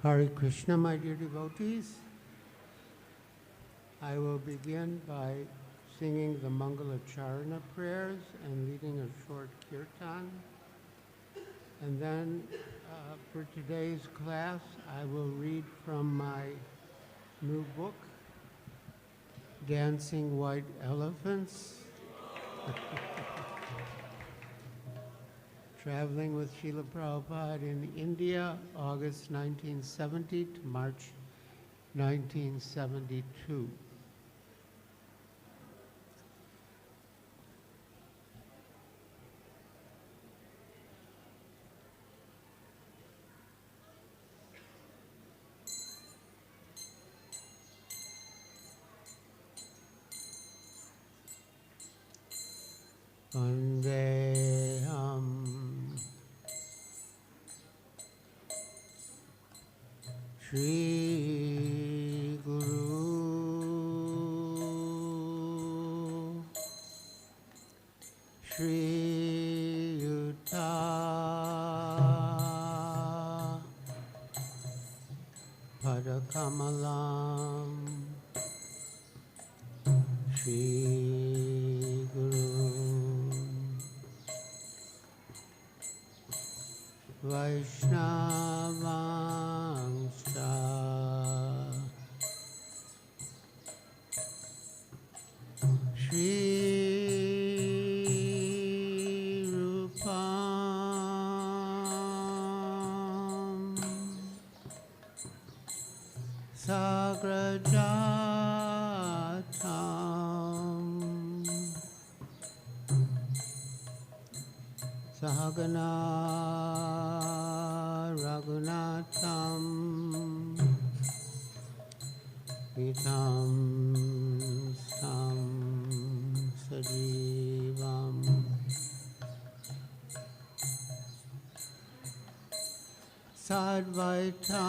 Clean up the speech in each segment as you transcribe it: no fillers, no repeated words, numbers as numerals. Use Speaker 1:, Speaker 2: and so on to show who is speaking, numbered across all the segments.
Speaker 1: Hare Krishna, my dear devotees. I will begin by singing the Mangalacharana prayers and leading a short kirtan. And then for today's class, I will read from my new book, Dancing White Elephants. Traveling with Srila Prabhupada in India, August 1970 to March 1972. Vandeham Shri Guru Shri Yuta Padakamalam Shri Guru Vaishnavangscha Shri Rupam Sagrajatam Sahagana Raghunatham Vitam Sam Sajivam Sadvaitam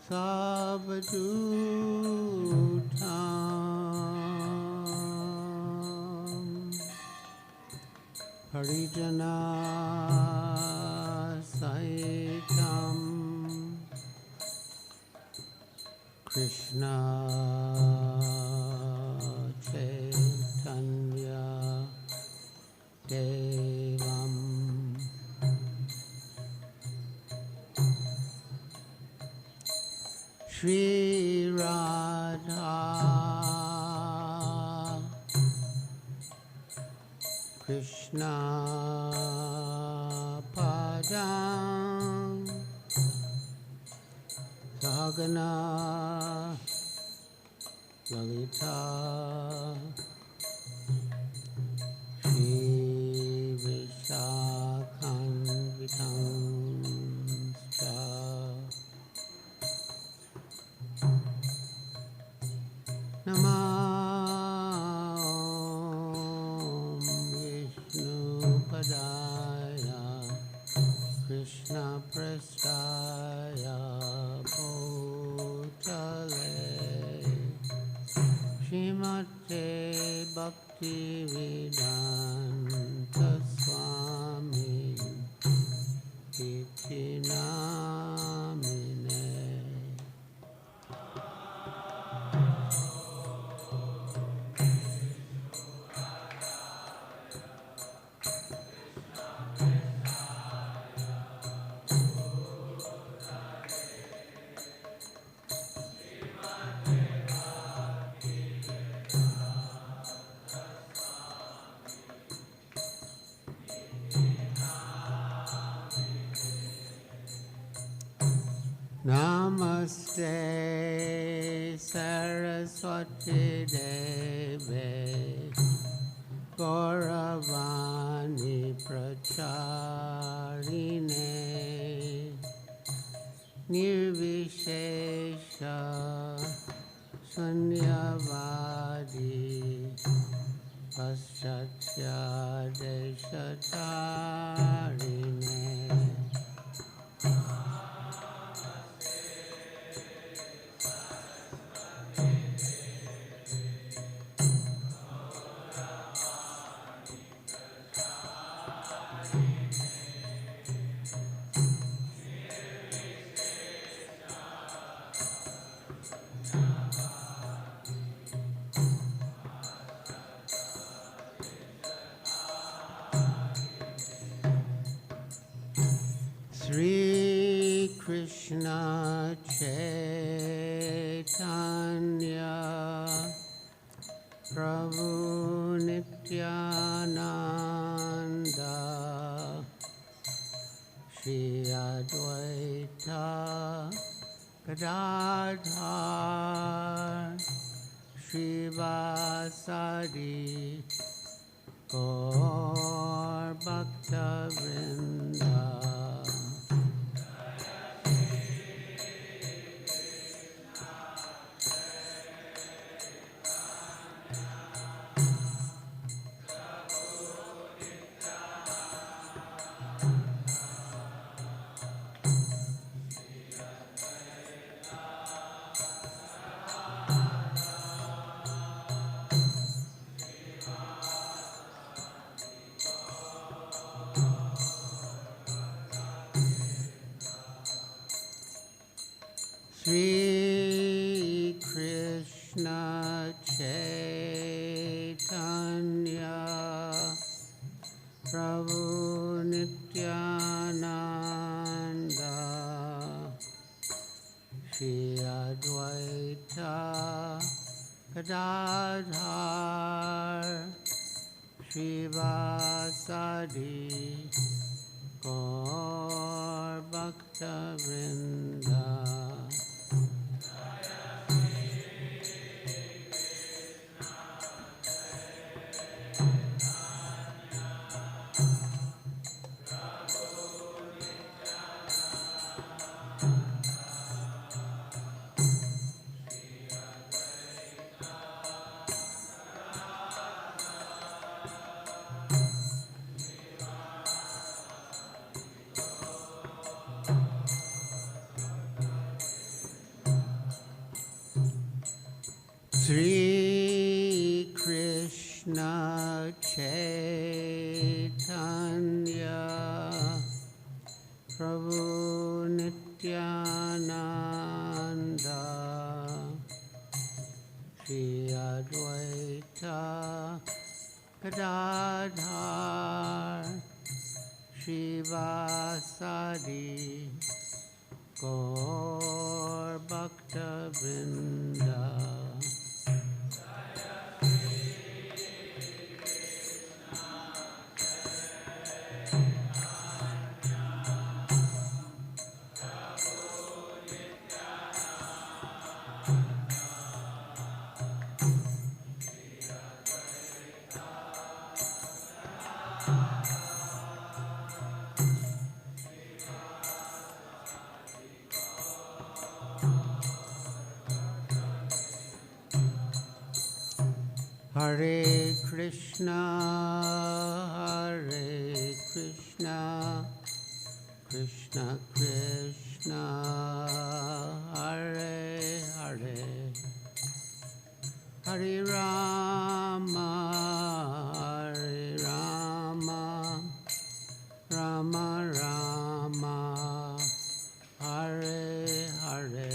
Speaker 1: Savadutam Harijana Saitam Krishna Chaitanya Devam Shri Radha Krishna Padam Sahagana Lalita Shri Vishakhanvitamscha Namah Vishnupadaya Krishna Prestaya Bhutale Srimate Bhakti Vedanta Swami Iti Namine. Namaste Saraswati Deve Gauravani Pracharine Nirvishesha Sunyavadi Paschatya Deshatarine Sri Krishna Chaitanya Prabhu Nityananda Shri Advaita Gadadhar Shri Vasadi Gaur Bhakta Vrinda Sri Krishna Chaitanya Prabhu Nityananda Shri Advaita Gadadhar Shri Vasadi Gaur Bhakta Vrinda Sri Krishna Chaitanya Prabhu Nityananda Shri Advaita Gadadhar Shri Vasadi Gaur Bhakta Vrinda Hare Krishna, Krishna Krishna, Hare Hare, Hare Rama, Rama Rama, Hare Hare.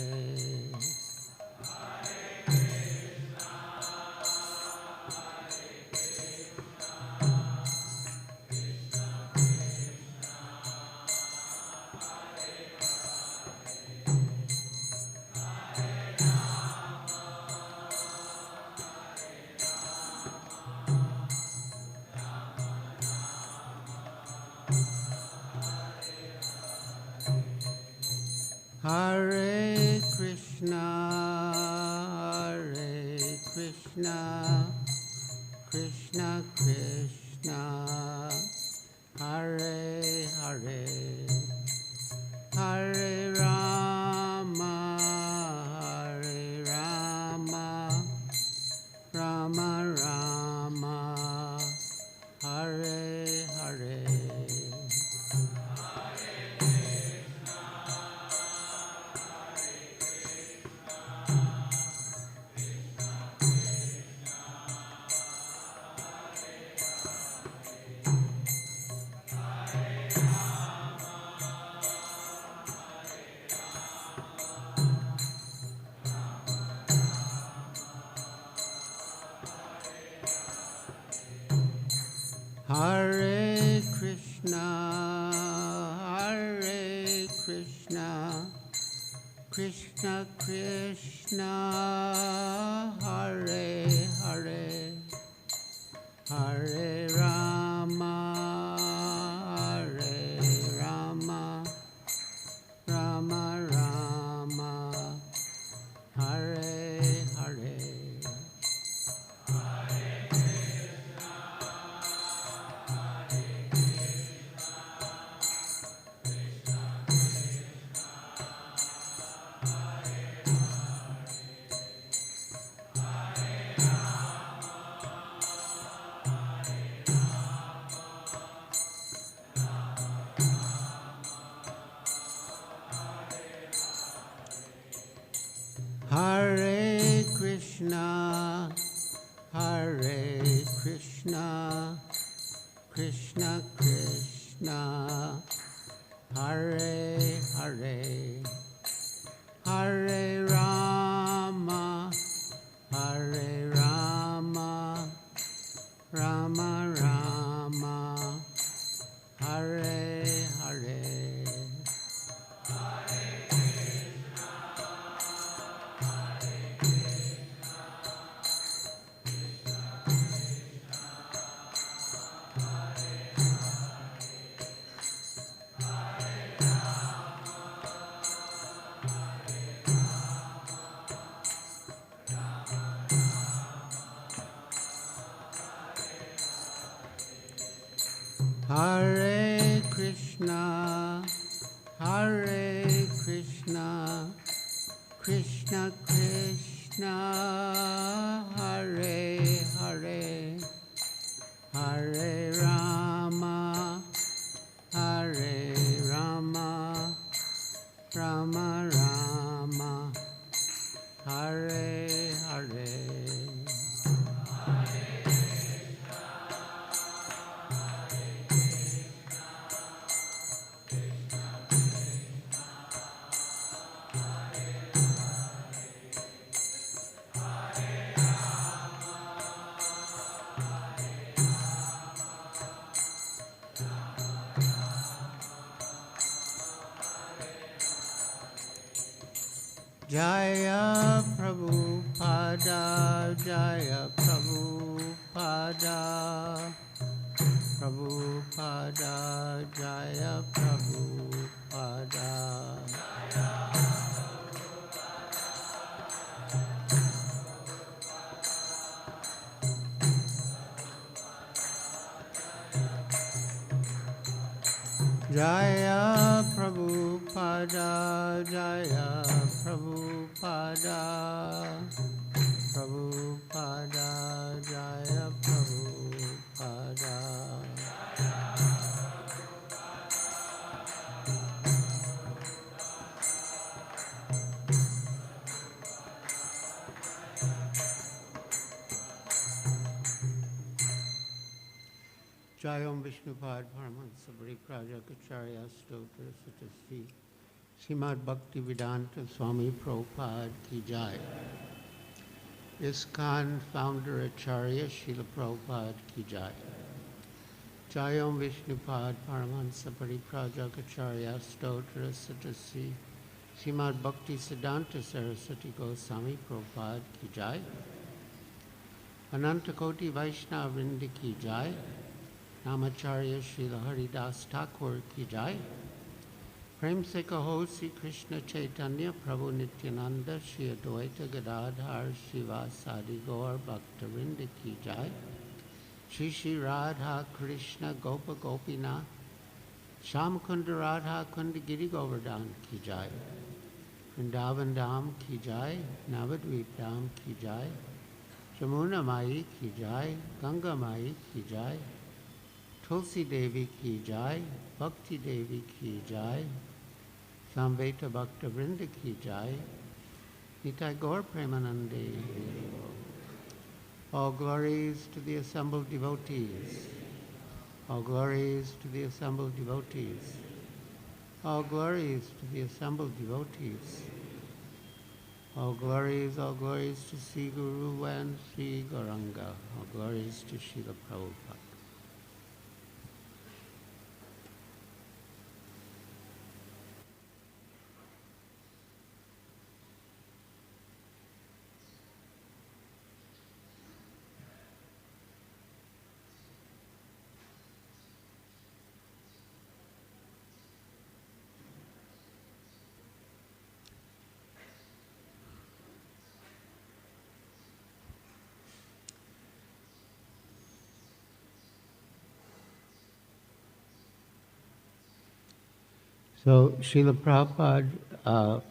Speaker 1: Hare Krishna, Krishna Krishna, Hare Hare, Hare Rama, Rama Rama, Hare Hare. Hare Krishna, Hare Krishna Krishna, Hare Hare, Hare Rama, Hare Rama, Rama Rama, Hare Hare. Hare Krishna, Hare Krishna, Krishna Krishna, Hare Hare, Hare Rama, Hare Rama, Rama Rama, Hare Hare. Hare Krishna, Hare Krishna, Krishna Krishna, Hare Hare, Hare Rama, Hare Rama, Rama Rama, Hare Hare. Jaya Prabhupada, Jaya Prabhupada, Prabhupada, Jaya Prabhupada. Jaya Prabhupada, Jaya Prabhupada, Prabhupada, Jaya Prabhupada. Jayam Vishnupad Paramahansa Paripurajakacharya Stotra Satasi Srimad Bhakti Vedanta Swami Prabhupada Ki Jai. ISKCON Founder Acharya Srila Prabhupada Ki Jai. Jayam Vishnupad Paramahansa Paripurajakacharya Stotra Satasi Srimad Bhakti Siddhanta Saraswati Goswami Prabhupada Ki Jai. Anantakoti Vaishnava Vrinda Ki Jai. Namacharya Srila Haridas Thakur Ki Jai. Prem Se Kaho Sri Krishna Chaitanya Prabhu Nityananda Shri Advaita Gadadhar Shivasadi Gaur Bhaktarinda Ki Jai. Shri Shri Radha Krishna Gopa Gopinath Sham Kunda Radha Kunda Giri Govardhan Ki Jai. Vrindavan Dham Ki Jai. Navadvip Dham Ki Jai. Jamuna Mai Ki Jai. Ganga Mai Ki Jai. Tulsi Devi Ki Jai, Bhakti Devi Ki Jai, Samveta Bhakta Vrinda Ki Jai, Nitai Gaur Premanande. All glories to the assembled devotees. All glories to the assembled devotees. All glories to the assembled devotees. All glories to Sri Guru and Sri Gauranga. All glories to Srila Prabhupada. So Srila Prabhupada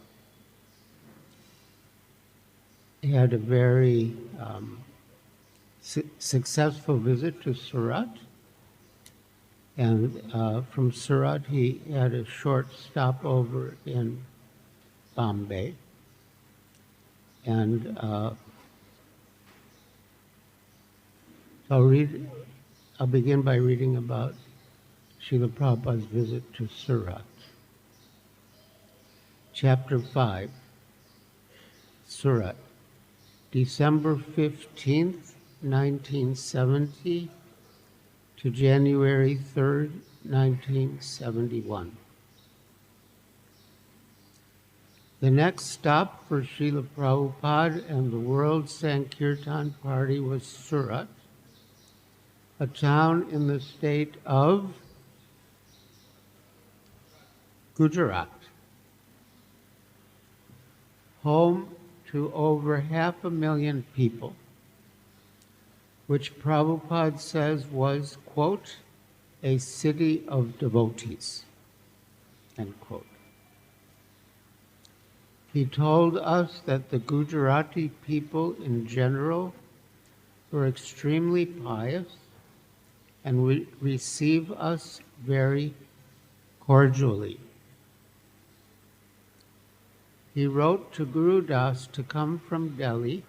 Speaker 1: had a very successful visit to Surat. And from Surat, he had a short stopover in Bombay. And I'll begin by reading about Srila Prabhupada's visit to Surat. Chapter 5, Surat, December 15th, 1970 to January 3rd, 1971. The next stop for Srila Prabhupada and the World Sankirtan Party was Surat, a town in the state of Gujarat, home to over 500,000 people, which Prabhupada says was, quote, a city of devotees, end quote. He told us that the Gujarati people in general were extremely pious and would receive us very cordially. He wrote to Guru Das to come from Delhi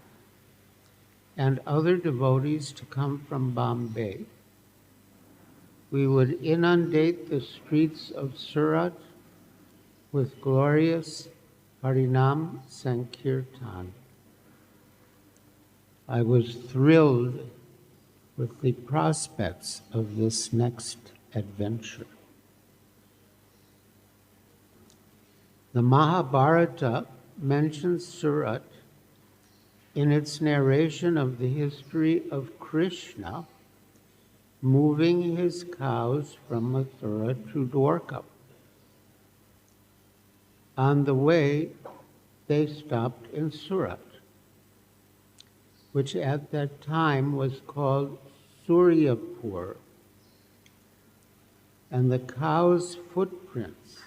Speaker 1: and other devotees to come from Bombay. We would inundate the streets of Surat with glorious Harinam Sankirtan. I was thrilled with the prospects of this next adventure. The Mahabharata mentions Surat in its narration of the history of Krishna moving his cows from Mathura to Dwarka. On the way, they stopped in Surat, which at that time was called Suryapur, and the cows' footprints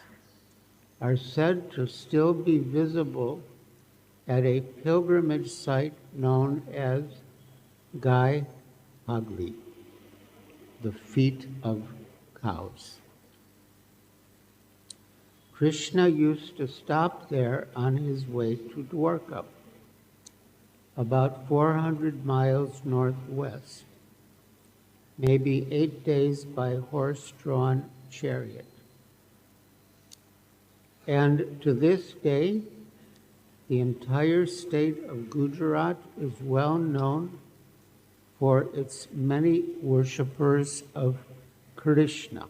Speaker 1: are said to still be visible at a pilgrimage site known as Gai Pagli, the feet of cows. Krishna used to stop there on his way to Dwarka, about 400 miles northwest, maybe 8 days by horse-drawn chariot. And to this day, the entire state of Gujarat is well known for its many worshippers of Krishna,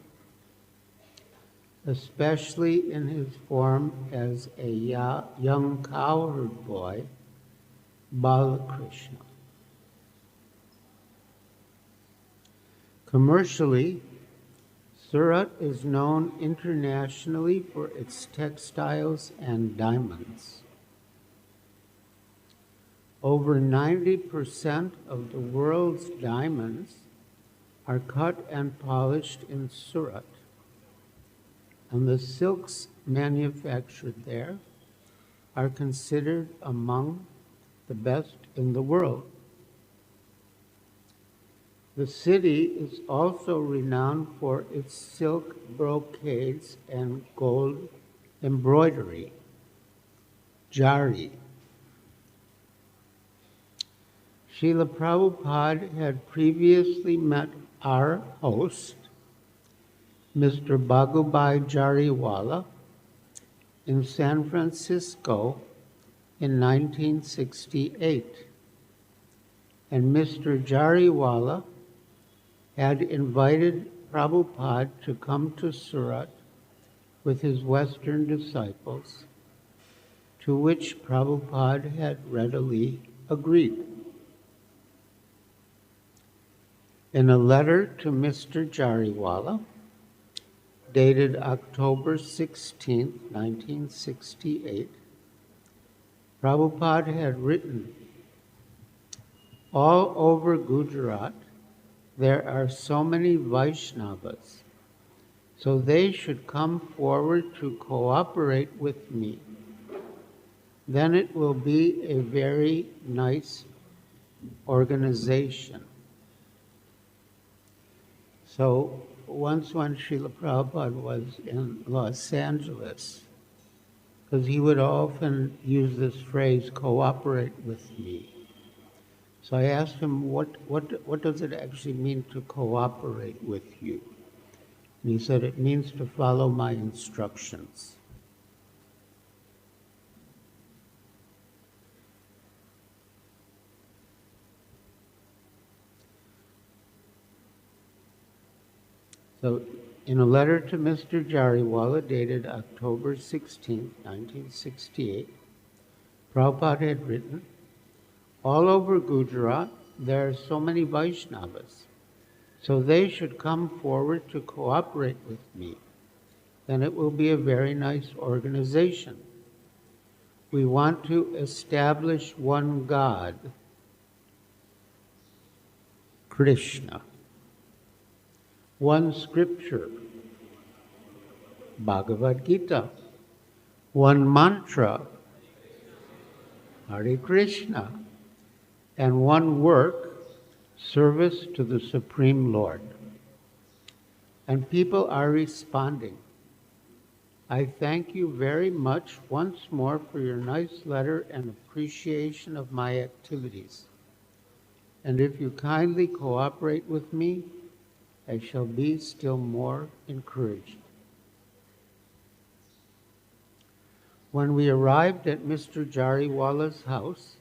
Speaker 1: especially in his form as a young cowherd boy, Balakrishna. Commercially, Surat is known internationally for its textiles and diamonds. Over 90% of the world's diamonds are cut and polished in Surat, and the silks manufactured there are considered among the best in the world. The city is also renowned for its silk brocades and gold embroidery, jari. Srila Prabhupada had previously met our host, Mr. Bhagubhai Jariwala, in San Francisco in 1968. And Mr. Jariwala had invited Prabhupada to come to Surat with his Western disciples, to which Prabhupada had readily agreed. In a letter to Mr. Jariwala, dated October 16, 1968, Prabhupada had written, "All over Gujarat, there are so many Vaishnavas So they should come forward to cooperate with me. Then it will be a very nice organization. So once when Srila Prabhupada was in Los Angeles, because he would often use this phrase, cooperate with me. So I asked him, what does it actually mean to cooperate with you? And he said, it means to follow my instructions. So in a letter to Mr. Jariwala dated October 16, 1968, Prabhupada had written, all over Gujarat, there are so many Vaishnavas, so they should come forward to cooperate with me. Then it will be a very nice organization. We want to establish one God, Krishna, one scripture, Bhagavad Gita, one mantra, Hare Krishna, and one work, service to the Supreme Lord. And people are responding. I thank you very much once more for your nice letter and appreciation of my activities. And if you kindly cooperate with me, I shall be still more encouraged. When we arrived at Mr. Jariwala's house,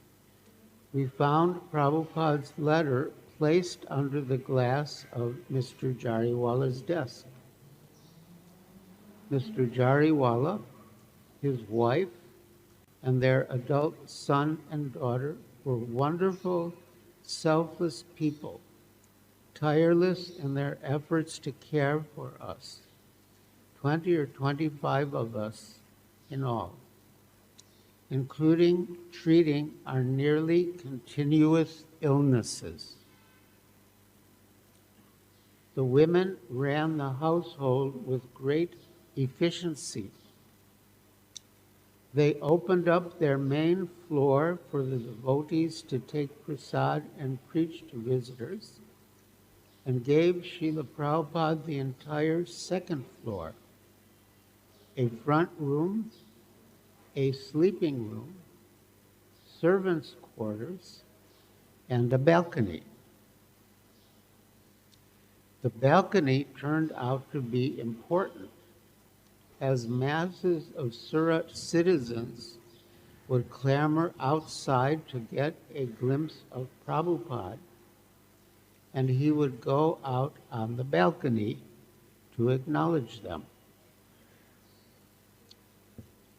Speaker 1: we found Prabhupada's letter placed under the glass of Mr. Jariwala's desk. Mr. Jariwala, his wife, and their adult son and daughter were wonderful, selfless people, tireless in their efforts to care for us, 20 or 25 of us in all, including treating our nearly continuous illnesses. The women ran the household with great efficiency. They opened up their main floor for the devotees to take prasad and preach to visitors, and gave Srila Prabhupada the entire second floor, a front room, a sleeping room, servants' quarters, and a balcony. The balcony turned out to be important, as masses of Surat citizens would clamor outside to get a glimpse of Prabhupada, and he would go out on the balcony to acknowledge them.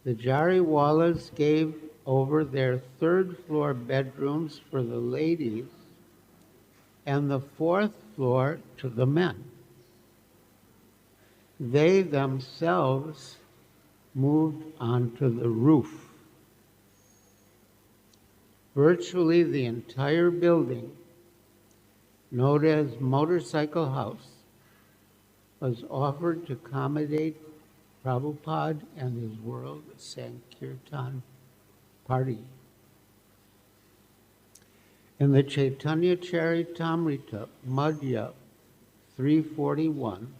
Speaker 1: The Jariwalas gave over their third floor bedrooms for the ladies and the fourth floor to the men. They themselves moved onto the roof. Virtually the entire building, known as Motorcycle House, was offered to accommodate Prabhupada and his World Sankirtan party. In the Chaitanya Charitamrita, Madhya 341,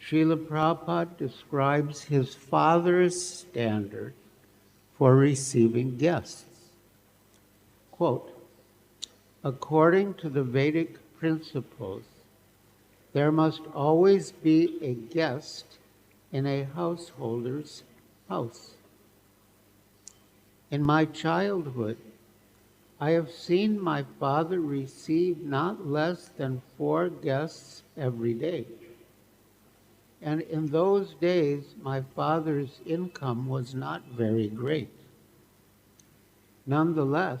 Speaker 1: Srila Prabhupada describes his father's standard for receiving guests. Quote, according to the Vedic principles, there must always be a guest in a householder's house. In my childhood, I have seen my father receive not less than 4 guests every day. And in those days, my father's income was not very great. Nonetheless,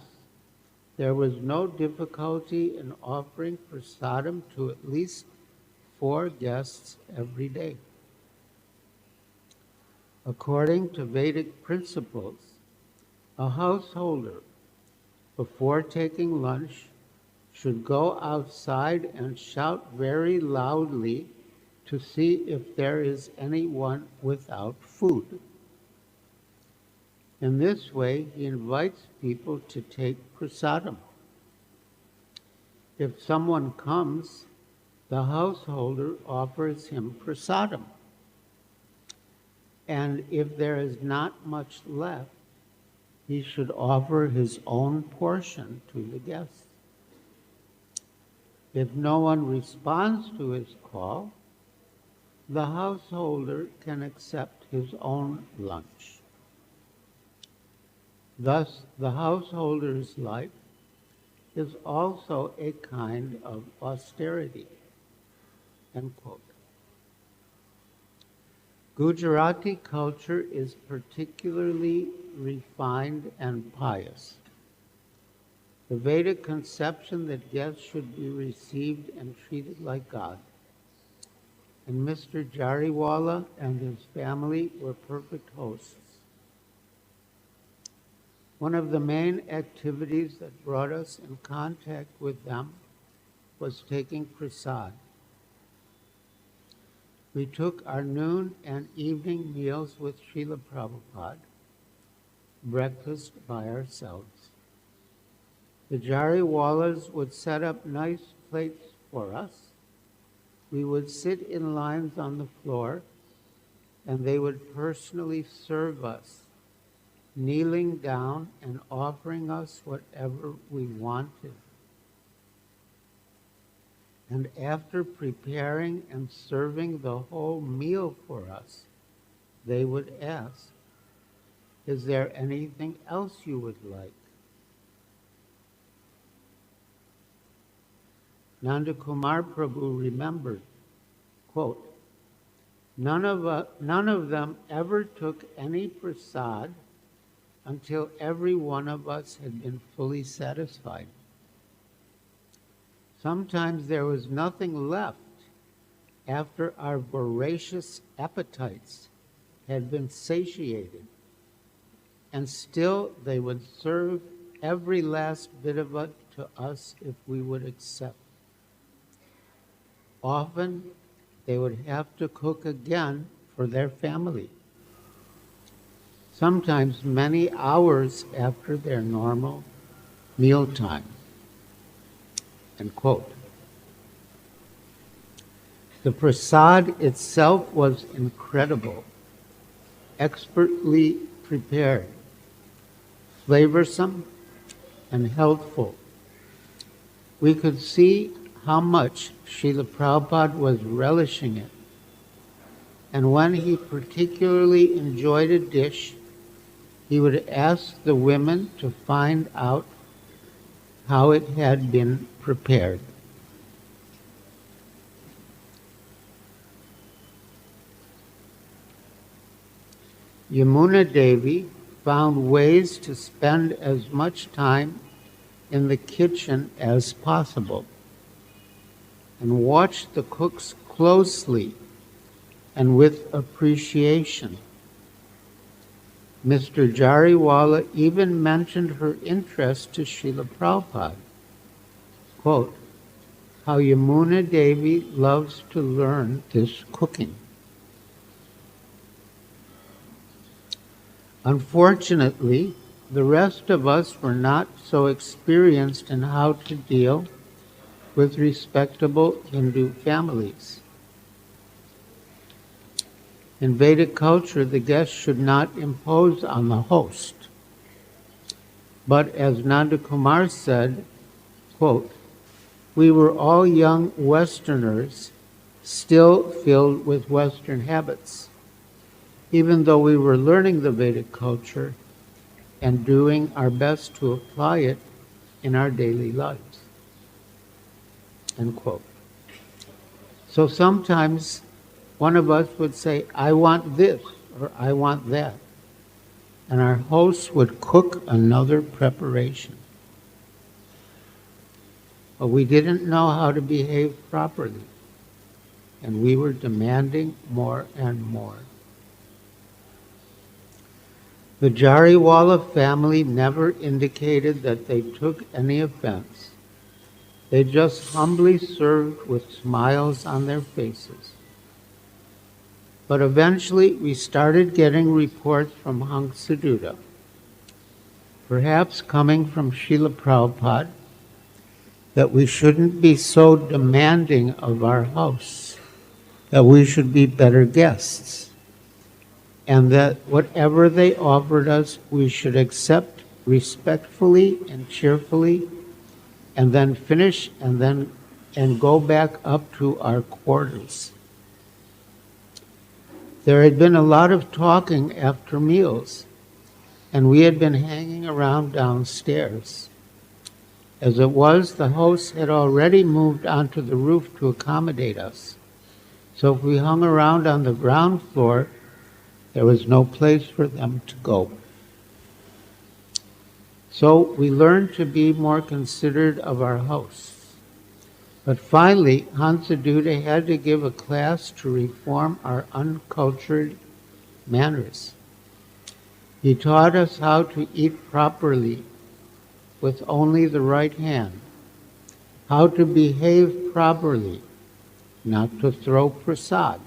Speaker 1: there was no difficulty in offering prasadam to at least 4 guests every day. According to Vedic principles, a householder, before taking lunch, should go outside and shout very loudly to see if there is anyone without food. In this way, he invites people to take prasadam. If someone comes, the householder offers him prasadam. And if there is not much left, he should offer his own portion to the guests. If no one responds to his call, the householder can accept his own lunch. Thus, the householder's life is also a kind of austerity. End quote. Gujarati culture is particularly refined and pious. The Vedic conception that guests should be received and treated like God. And Mr. Jariwala and his family were perfect hosts. One of the main activities that brought us in contact with them was taking prasad. We took our noon and evening meals with Srila Prabhupada, breakfast by ourselves. The Jariwalas would set up nice plates for us. We would sit in lines on the floor, and they would personally serve us, kneeling down and offering us whatever we wanted. And after preparing and serving the whole meal for us, they would ask, "Is there anything else you would like?" Nandakumar Prabhu remembered, quote, none of them ever took any prasad until every one of us had been fully satisfied. Sometimes there was nothing left after our voracious appetites had been satiated, and still they would serve every last bit of it to us if we would accept. Often, they would have to cook again for their family, sometimes many hours after their normal mealtime. End quote. The prasad itself was incredible, expertly prepared, flavorsome, and healthful. We could see how much Srila Prabhupada was relishing it. And when he particularly enjoyed a dish, he would ask the women to find out how it had been prepared. Yamuna Devi found ways to spend as much time in the kitchen as possible and watched the cooks closely and with appreciation. Mr. Jariwala even mentioned her interest to Srila Prabhupada. Quote, how Yamuna Devi loves to learn this cooking. Unfortunately, the rest of us were not so experienced in how to deal with respectable Hindu families. In Vedic culture, the guest should not impose on the host. But as Nandakumar said, quote, we were all young Westerners, still filled with Western habits, even though we were learning the Vedic culture and doing our best to apply it in our daily lives. End quote. So sometimes one of us would say, I want this, or I want that. And our host would cook another preparation. But we didn't know how to behave properly, and we were demanding more and more. The Jariwala family never indicated that they took any offense. They just humbly served with smiles on their faces But eventually we started getting reports from Hangsaduta, perhaps coming from Srila Prabhupada, that we shouldn't be so demanding of our house, that we should be better guests, and that whatever they offered us, we should accept respectfully and cheerfully, and then finish and go back up to our quarters. There had been a lot of talking after meals, and we had been hanging around downstairs. As it was, the hosts had already moved onto the roof to accommodate us. So if we hung around on the ground floor, there was no place for them to go. So we learned to be more considerate of our hosts. But finally, Hangsaduta had to give a class to reform our uncultured manners. He taught us how to eat properly with only the right hand, how to behave properly, not to throw prasad.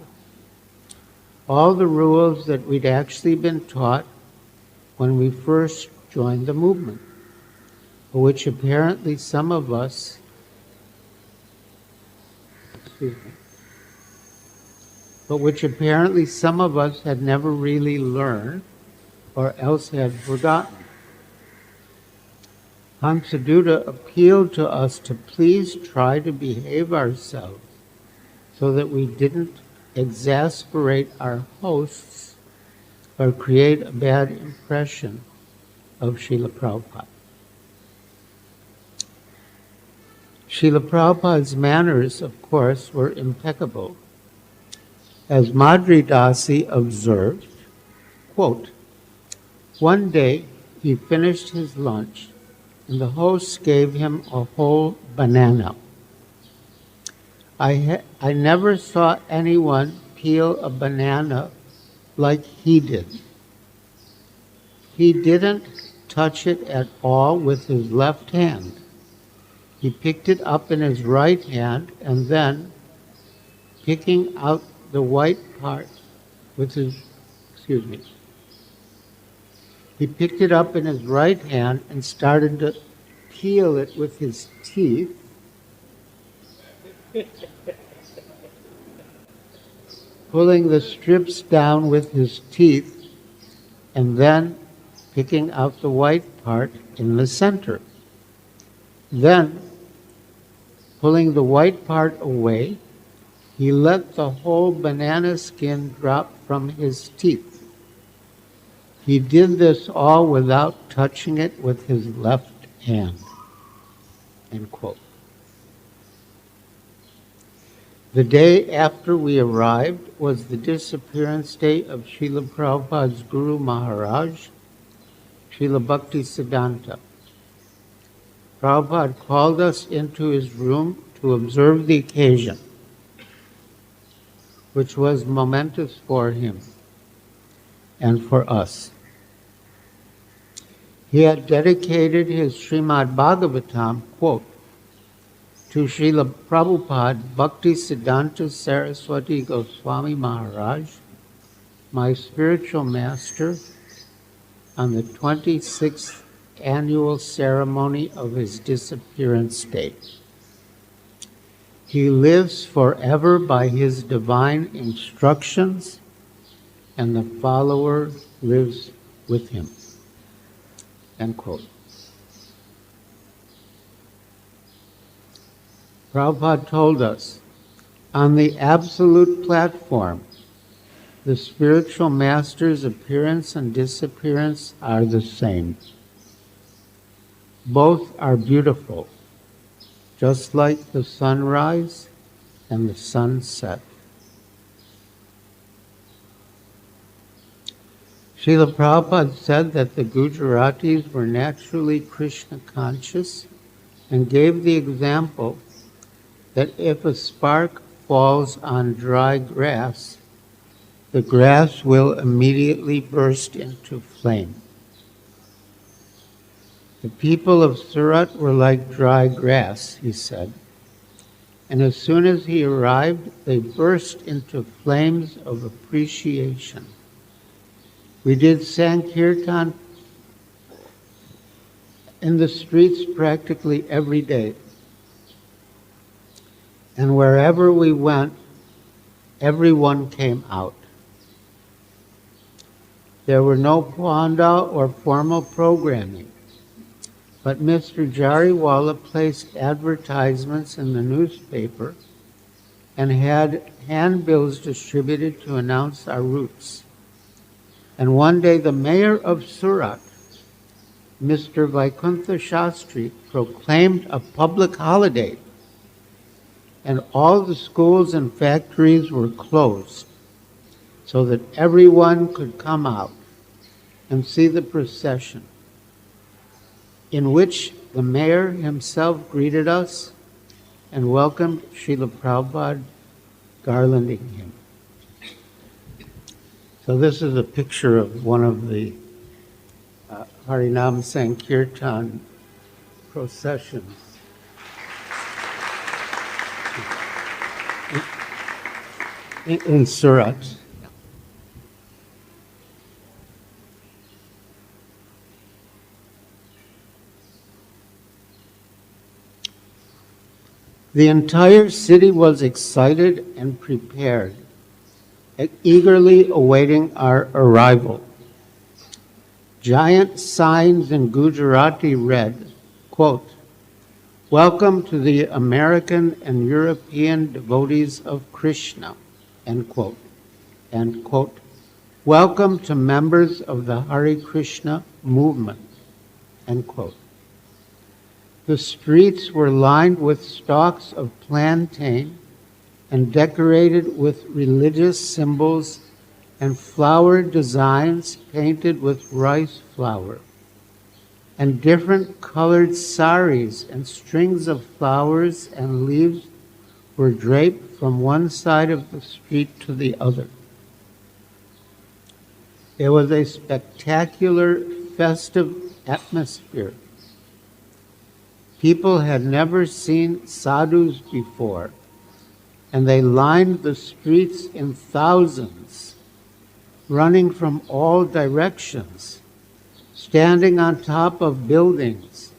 Speaker 1: All the rules that we'd actually been taught when we first joined the movement, which apparently some of us had never really learned or else had forgotten. Hangsaduta appealed to us to please try to behave ourselves so that we didn't exasperate our hosts or create a bad impression of Srila Prabhupada. Srila Prabhupada's manners, of course, were impeccable. As Madhuri Dasi observed, quote, one day he finished his lunch and the host gave him a whole banana. I never saw anyone peel a banana like he did. He didn't touch it at all with his left hand. He picked it up in his right hand and then, picking out the white part with his, he picked it up in his right hand and started to peel it with his teeth. Pulling the strips down with his teeth and then picking out the white part in the center. Then, pulling the white part away, he let the whole banana skin drop from his teeth. He did this all without touching it with his left hand. End quote. The day after we arrived was the disappearance day of Srila Prabhupada's Guru Maharaj, Srila Bhaktisiddhanta. Prabhupada called us into his room to observe the occasion, which was momentous for him and for us. He had dedicated his Srimad Bhagavatam, quote, to Srila Prabhupada Bhaktisiddhanta Saraswati Goswami Maharaj, my spiritual master, on the 26th annual ceremony of his disappearance date. He lives forever by his divine instructions, and the follower lives with him. End quote. Prabhupada told us, on the absolute platform, the spiritual master's appearance and disappearance are the same. Both are beautiful, just like the sunrise and the sunset. Srila Prabhupada said that the Gujaratis were naturally Krishna conscious and gave the example that if a spark falls on dry grass, the grass will immediately burst into flame. The people of Surat were like dry grass, he said. and as soon as he arrived, they burst into flames of appreciation. We did Sankirtan in the streets practically every day. And wherever we went, everyone came out. There were no panda or formal programming, but Mr. Jariwala placed advertisements in the newspaper and had handbills distributed to announce our routes. And one day the mayor of Surat, Mr. Vaikuntha Shastri, proclaimed a public holiday, and all the schools and factories were closed so that everyone could come out and see the procession, in which the mayor himself greeted us and welcomed Srila Prabhupada, garlanding him. So this is a picture of one of the Harinam Sankirtan processions. In Surat. The entire city was excited and prepared, eagerly awaiting our arrival. Giant signs in Gujarati read, quote, "Welcome to the American and European devotees of Krishna," end quote. And quote, "Welcome to members of the Hare Krishna movement," end quote. The streets were lined with stalks of plantain and decorated with religious symbols and flower designs painted with rice flour. And different colored saris and strings of flowers and leaves were draped from one side of the street to the other. It was a spectacular, festive atmosphere. People had never seen sadhus before, and they lined the streets in thousands, running from all directions, standing on top of buildings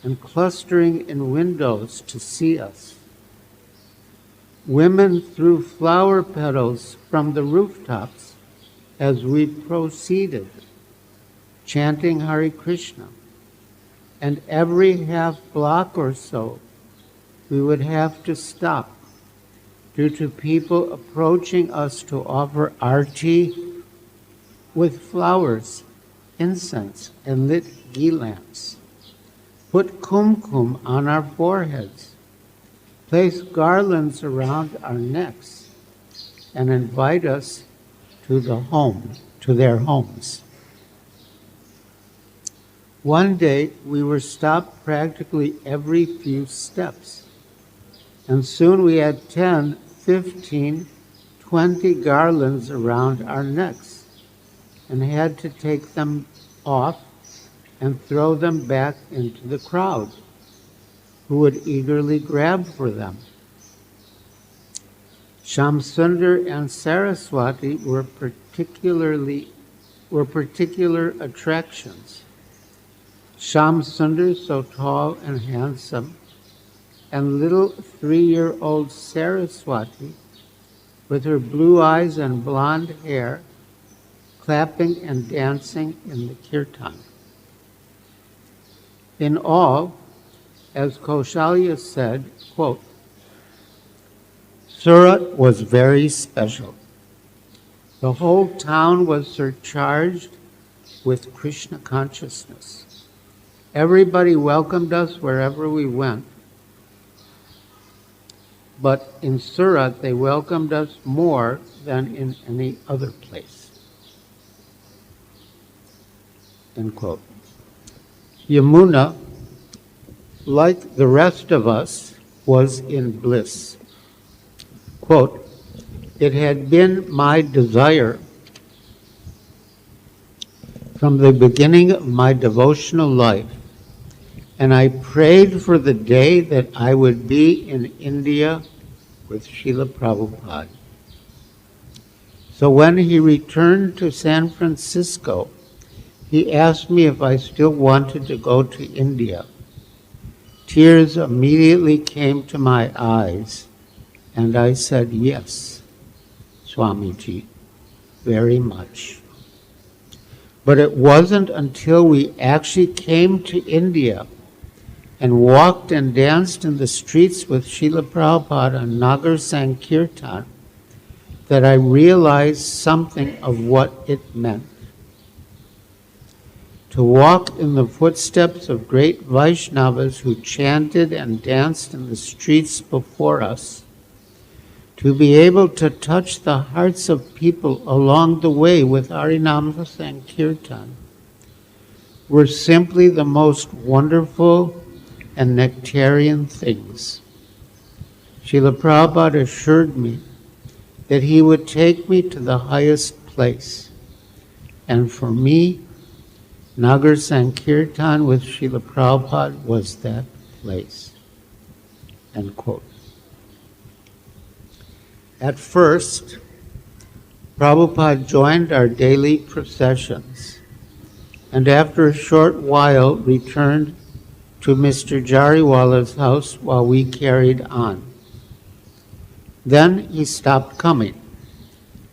Speaker 1: and clustering in windows to see us. Women threw flower petals from the rooftops as we proceeded, chanting Hare Krishna. And every half block or so, we would have to stop due to people approaching us to offer arti with flowers, incense, and lit ghee lamps, put kumkum on our foreheads, place garlands around our necks, and invite us to their homes. One day, we were stopped practically every few steps, and soon we had 10, 15, 20 garlands around our necks, and had to take them off and throw them back into the crowd, who would eagerly grab for them. Shamsundar and Saraswati were particular attractions. Shamsundar, so tall and handsome, and little 3-year-old Saraswati, with her blue eyes and blonde hair, clapping and dancing in the kirtan. In all, as Kaushalya said, quote, "Surat was very special. The whole town was surcharged with Krishna consciousness. Everybody welcomed us wherever we went. But in Surat, they welcomed us more than in any other place." End quote. Yamuna, like the rest of us, was in bliss. Quote, "It had been my desire from the beginning of my devotional life and I prayed for the day that I would be in India with Srila Prabhupada. So when he returned to San Francisco, he asked me if I still wanted to go to India. Tears immediately came to my eyes, and I said, yes, Swamiji, very much. But it wasn't until we actually came to India and walked and danced in the streets with Srila Prabhupada on Nagar Sankirtan that I realized something of what it meant. To walk in the footsteps of great Vaishnavas who chanted and danced in the streets before us, to be able to touch the hearts of people along the way with Harinam Sankirtan, were simply the most wonderful and nectarian things. Srila Prabhupada assured me that he would take me to the highest place, and for me, Nagar Sankirtan with Srila Prabhupada was that place. End quote. At first, Prabhupada joined our daily processions, and after a short while returned to Mr. Jariwala's house while we carried on. Then he stopped coming,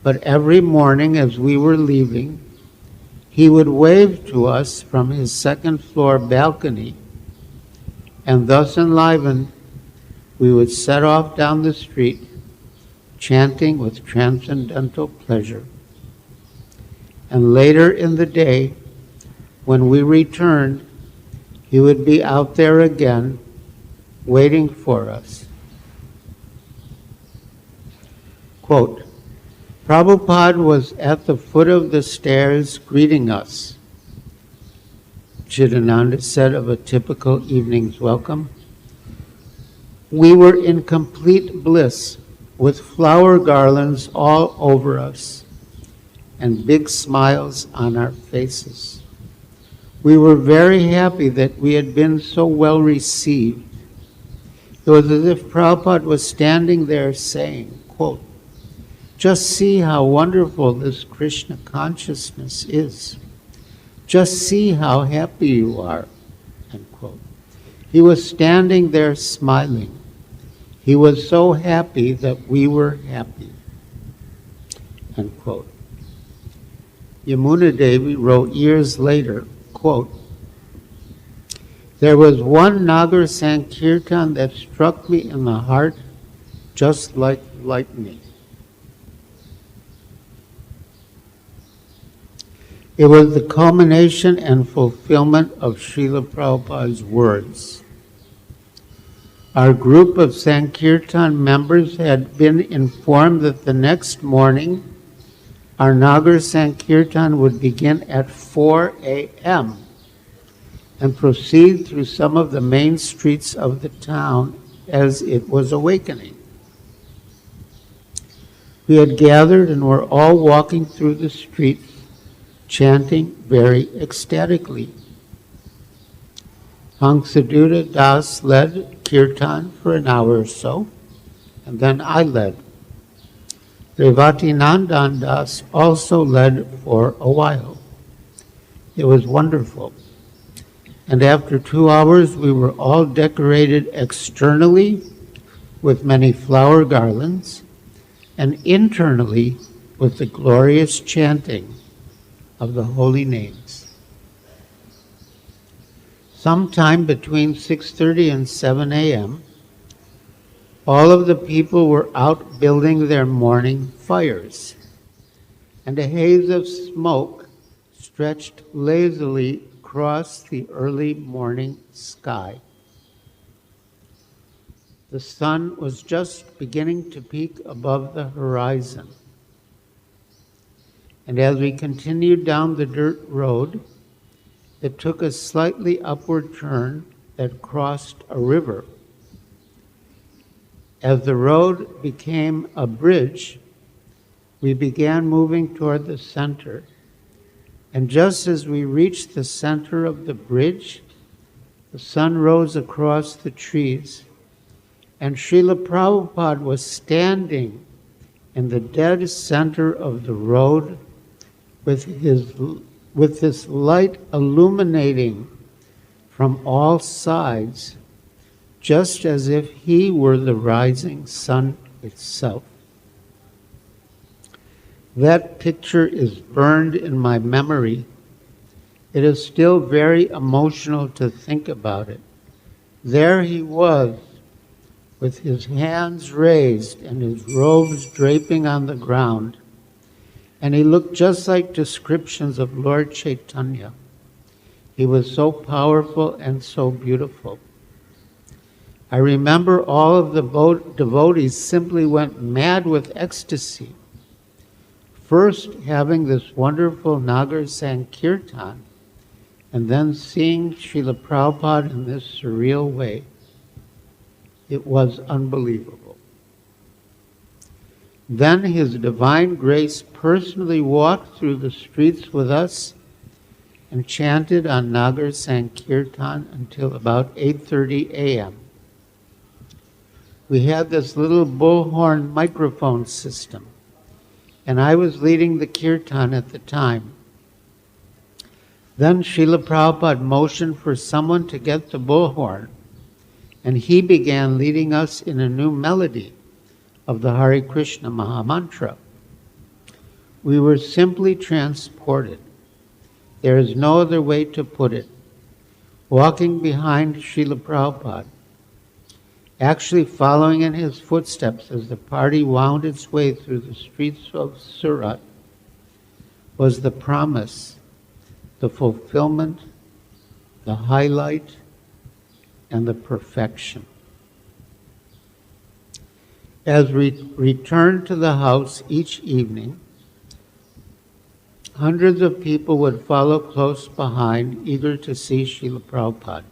Speaker 1: but every morning as we were leaving, he would wave to us from his second-floor balcony, and thus enlivened, we would set off down the street, chanting with transcendental pleasure. And later in the day, when we returned, he would be out there again, waiting for us. Quote, Prabhupada was at the foot of the stairs greeting us, Chidananda said of a typical evening's welcome. We were in complete bliss, with flower garlands all over us and big smiles on our faces. We were very happy that we had been so well received. It was as if Prabhupada was standing there saying, quote, just see how wonderful this Krishna consciousness is. Just see how happy you are, end quote. He was standing there smiling. He was so happy that we were happy, end quote. Yamuna Devi wrote years later, quote, there was one Nagar Sankirtan that struck me in the heart just like lightning. It was the culmination and fulfillment of Srila Prabhupada's words. Our group of Sankirtan members had been informed that the next morning our Nagar Sankirtan would begin at 4 a.m. and proceed through some of the main streets of the town as it was awakening. We had gathered and were all walking through the streets, chanting very ecstatically. Hangsaduta Das led kirtan for an hour or so, and then I led. Revati Nandan Das also led for a while. It was wonderful. And after 2 hours, we were all decorated externally with many flower garlands, and internally with the glorious chanting of the holy names. Sometime between 6:30 and 7 a.m., all of the people were out building their morning fires, and a haze of smoke stretched lazily across the early morning sky. The sun was just beginning to peak above the horizon. And as we continued down the dirt road, it took a slightly upward turn that crossed a river. As the road became a bridge, we began moving toward the center. And just as we reached the center of the bridge, the sun rose across the trees, and Srila Prabhupada was standing in the dead center of the road with this light illuminating from all sides, just as if he were the rising sun itself. That picture is burned in my memory. It is still very emotional to think about it. There he was, with his hands raised and his robes draping on the ground, and he looked just like descriptions of Lord Chaitanya. He was so powerful and so beautiful. I remember all of the devotees simply went mad with ecstasy. First having this wonderful Nagar Sankirtan, and then seeing Srila Prabhupada in this surreal way. It was unbelievable. Then His Divine Grace personally walked through the streets with us and chanted on Nagar Sankirtan until about 8:30 a.m. We had this little bullhorn microphone system, and I was leading the kirtan at the time. Then Srila Prabhupada motioned for someone to get the bullhorn, and he began leading us in a new melody of the Hare Krishna Mahamantra. We were simply transported. There is no other way to put it. Walking behind Srila Prabhupada, actually following in his footsteps as the party wound its way through the streets of Surat, was the promise, the fulfillment, the highlight, and the perfection. As we returned to the house each evening, hundreds of people would follow close behind, eager to see Srila Prabhupada.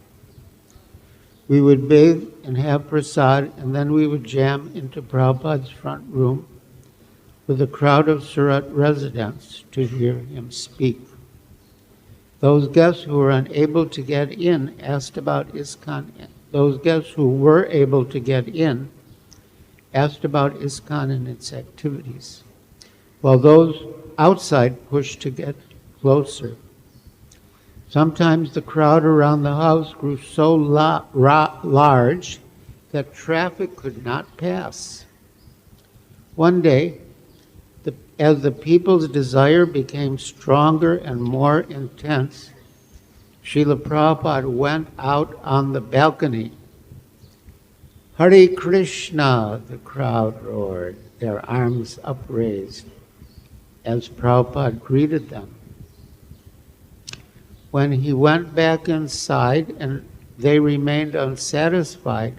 Speaker 1: We would bathe and have prasad, and then we would jam into Prabhupada's front room with a crowd of Surat residents to hear him speak. Those guests who were unable to get in asked about ISKCON. Those guests who were able to get in asked about ISKCON and its activities, while those outside pushed to get closer. Sometimes the crowd around the house grew so large that traffic could not pass. One day, as the people's desire became stronger and more intense, Srila Prabhupada went out on the balcony. Hare Krishna, the crowd roared, their arms upraised, as Prabhupada greeted them. When he went back inside and they remained unsatisfied,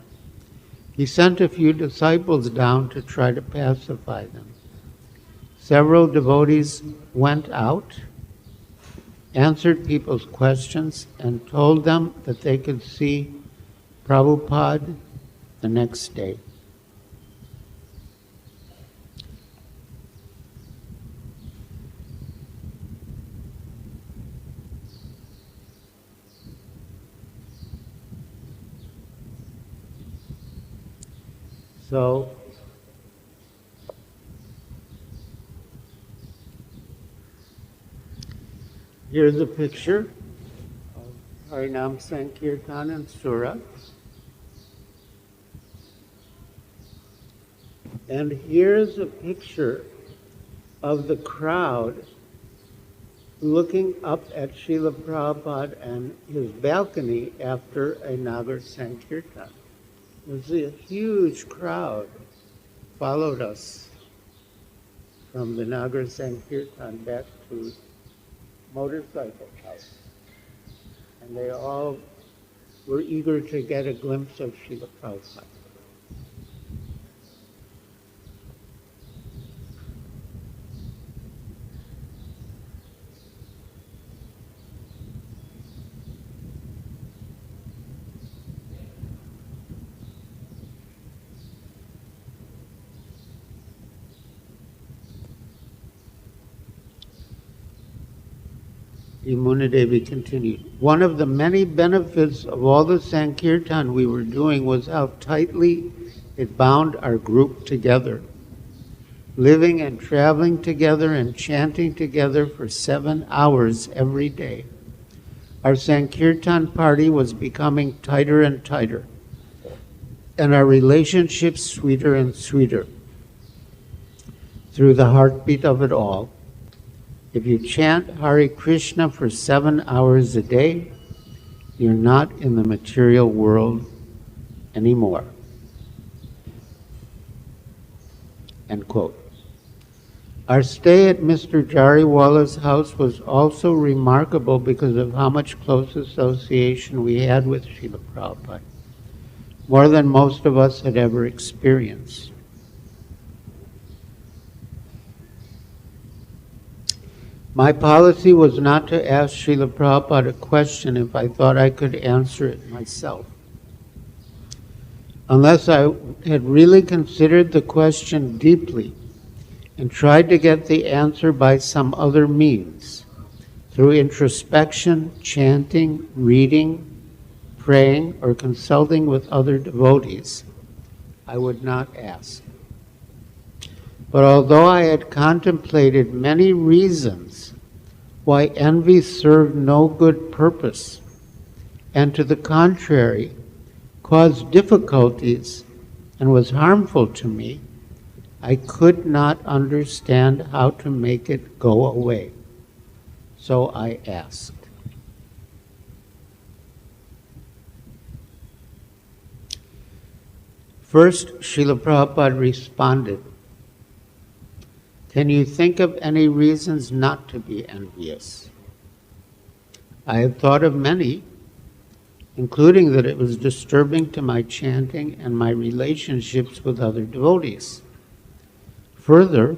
Speaker 1: he sent a few disciples down to try to pacify them. Several devotees went out, answered people's questions, and told them that they could see Prabhupada the next day. So, here's a picture of Harinam Sankirtan in Surat. And here's a picture of the crowd looking up at Srila Prabhupada and his balcony after a Nagar Sankirtan. There's a huge crowd followed us from the Nagar Sankirtan back to motorcycle house. And they all were eager to get a glimpse of Srila Prabhupada. Yamunadevi continued, one of the many benefits of all the Sankirtan we were doing was how tightly it bound our group together. Living and traveling together and chanting together for 7 hours every day. Our Sankirtan party was becoming tighter and tighter, and our relationships sweeter and sweeter. Through the heartbeat of it all, if you chant Hare Krishna for 7 hours a day, you're not in the material world anymore. End quote. Our stay at Mr. Jariwala's house was also remarkable because of how much close association we had with Srila Prabhupada, more than most of us had ever experienced. My policy was not to ask Srila Prabhupada a question if I thought I could answer it myself. Unless I had really considered the question deeply and tried to get the answer by some other means, through introspection, chanting, reading, praying, or consulting with other devotees, I would not ask. But although I had contemplated many reasons why envy served no good purpose, and to the contrary, caused difficulties and was harmful to me, I could not understand how to make it go away. So I asked. First, Srila Prabhupada responded, can you think of any reasons not to be envious? I have thought of many, including that it was disturbing to my chanting and my relationships with other devotees. Further,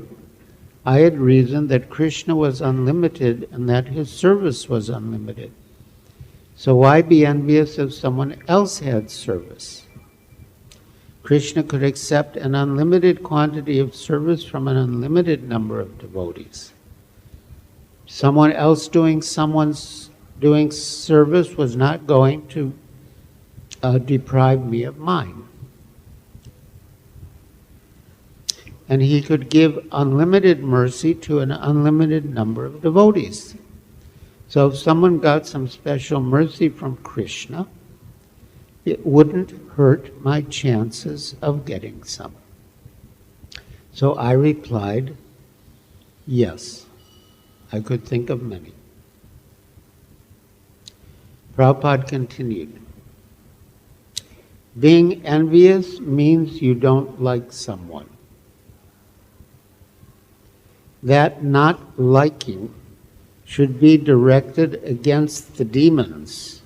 Speaker 1: I had reasoned that Krishna was unlimited and that his service was unlimited. So why be envious if someone else had service? Krishna could accept an unlimited quantity of service from an unlimited number of devotees. Someone else doing service was not going to deprive me of mine. And he could give unlimited mercy to an unlimited number of devotees. So if someone got some special mercy from Krishna, it wouldn't hurt my chances of getting some. So I replied, yes, I could think of many. Prabhupada continued, being envious means you don't like someone. That not liking should be directed against the demons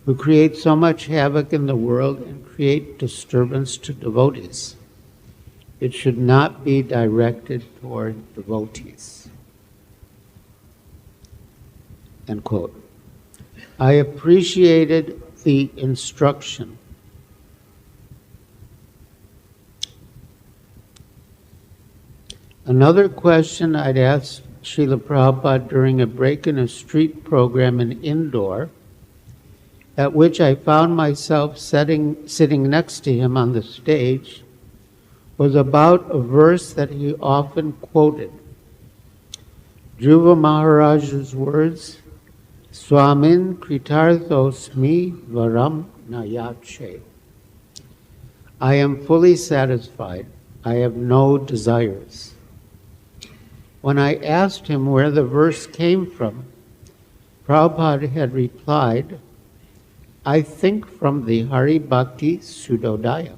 Speaker 1: who create so much havoc in the world and create disturbance to devotees. It should not be directed toward devotees. End quote. I appreciated the instruction. Another question I'd asked Srila Prabhupada during a break in a street program in Indore, at which I found myself sitting next to him on the stage, was about a verse that he often quoted. Dhruva Maharaja's words, Swamin kritarthosmi varam nayache. I am fully satisfied. I have no desires. When I asked him where the verse came from, Prabhupada had replied, I think from the Hari Bhakti Sudodaya.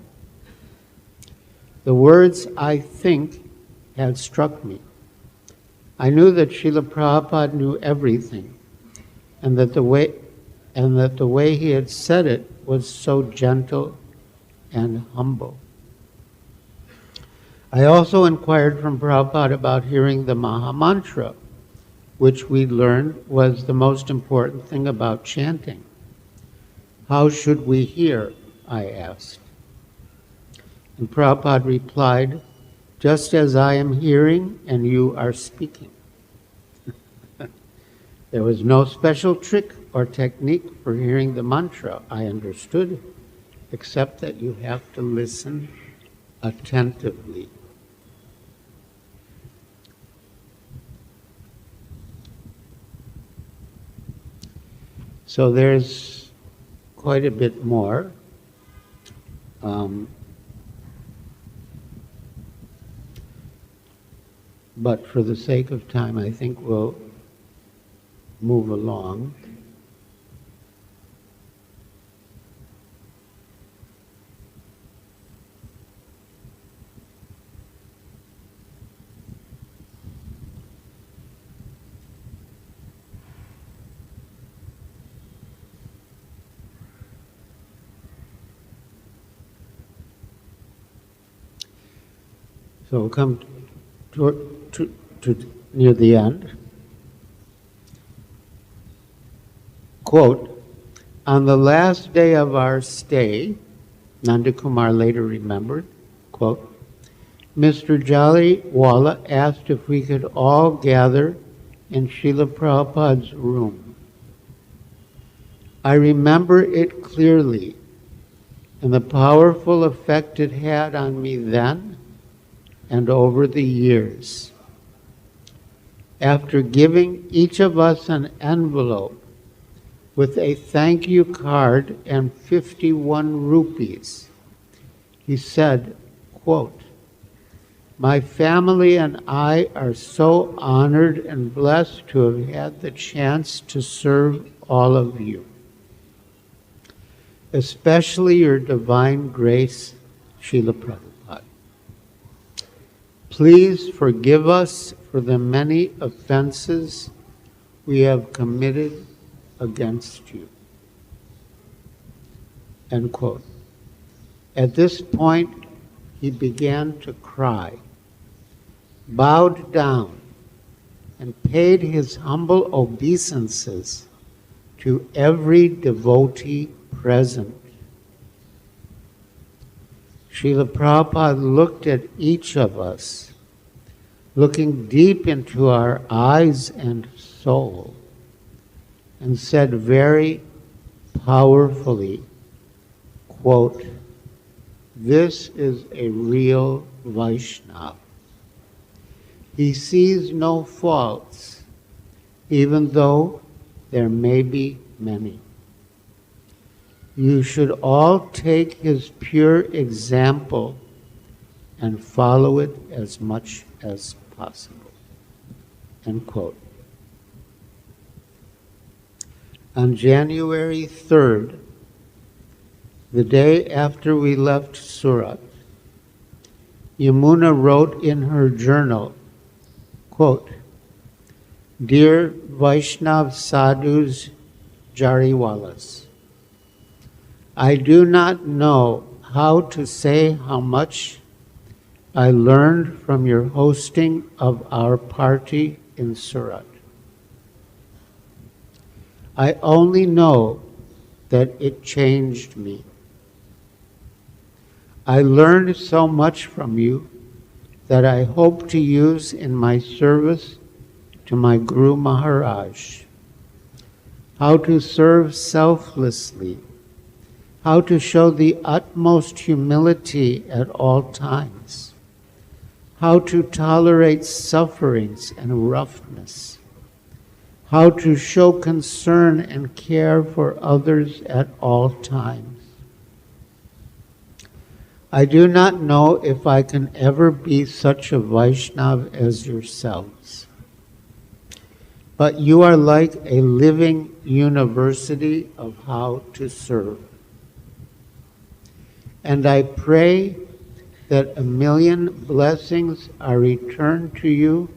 Speaker 1: The words I think had struck me. I knew that Srila Prabhupada knew everything, and that the way he had said it was so gentle and humble. I also inquired from Prabhupada about hearing the Maha Mantra, which we learned was the most important thing about chanting. How should we hear? I asked. And Prabhupada replied, just as I am hearing and you are speaking. There was no special trick or technique for hearing the mantra, I understood, except that you have to listen attentively. So there's quite a bit more. But for the sake of time, I think we'll move along. So we'll come to near the end. Quote, on the last day of our stay, Nanda Kumar later remembered, quote, Mr. Jaliwala asked if we could all gather in Srila Prabhupada's room. I remember it clearly and the powerful effect it had on me then and over the years. After giving each of us an envelope with a thank you card and 51 rupees, he said, quote, my family and I are so honored and blessed to have had the chance to serve all of you, especially your divine grace, Srila Prabhupada. Please forgive us for the many offenses we have committed against you. End quote. At this point, he began to cry, bowed down, and paid his humble obeisances to every devotee present. Srila Prabhupada looked at each of us, looking deep into our eyes and soul, and said very powerfully, quote, this is a real Vaishnava. He sees no faults, even though there may be many. You should all take his pure example and follow it as much as possible. End quote. On January 3rd, the day after we left Surat, Yamuna wrote in her journal, quote, Dear Vaishnav Sadhus Jariwalas, I do not know how to say how much I learned from your hosting of our party in Surat. I only know that it changed me. I learned so much from you that I hope to use in my service to my Guru Maharaj. How to serve selflessly, how to show the utmost humility at all times, how to tolerate sufferings and roughness, how to show concern and care for others at all times. I do not know if I can ever be such a Vaishnava as yourselves, but you are like a living university of how to serve. And I pray that 1,000,000 blessings are returned to you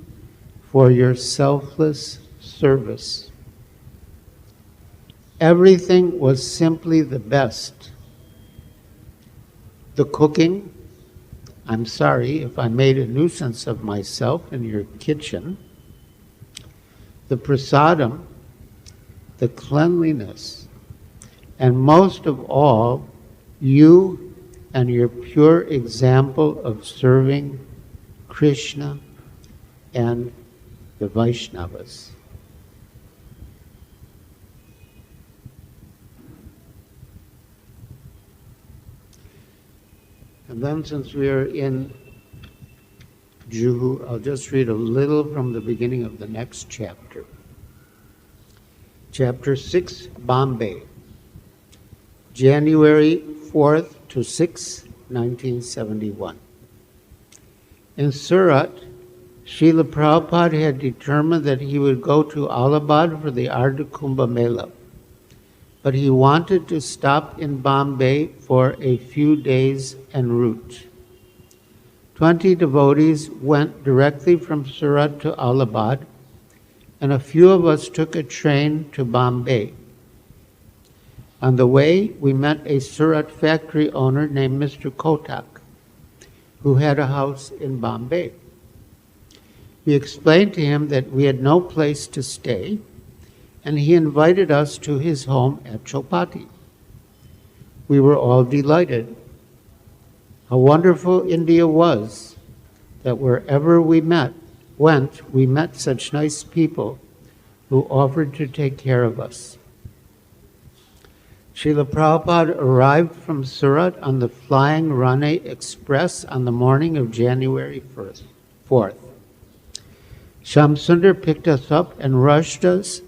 Speaker 1: for your selfless service. Everything was simply the best. The cooking, I'm sorry if I made a nuisance of myself in your kitchen. The prasadam, the cleanliness, and most of all, you and your pure example of serving Krishna and the Vaishnavas. And then since we are in Juhu, I'll just read a little from the beginning of the next chapter. Chapter 6, Bombay, January 4th to 6th, 1971. In Surat, Srila Prabhupada had determined that he would go to Allahabad for the Ardha Kumbh Mela, but he wanted to stop in Bombay for a few days en route. 20 devotees went directly from Surat to Allahabad, and a few of us took a train to Bombay. On the way, we met a Surat factory owner named Mr. Kotak, who had a house in Bombay. We explained to him that we had no place to stay, and he invited us to his home at Chowpatty. We were all delighted. How wonderful India was, that wherever we went, we met such nice people who offered to take care of us. Srila Prabhupada arrived from Surat on the Flying Rane Express on the morning of January 4th. Shamsundar picked us up and rushed us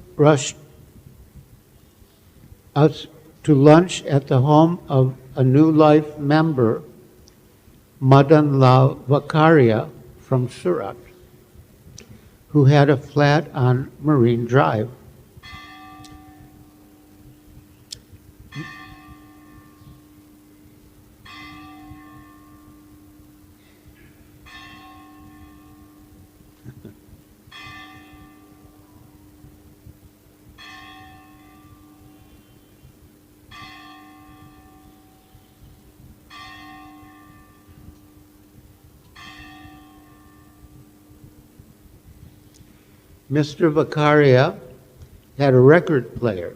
Speaker 1: to lunch at the home of a New Life member, Madan Lal Vakaria from Surat, who had a flat on Marine Drive. Mr. Vakaria had a record player,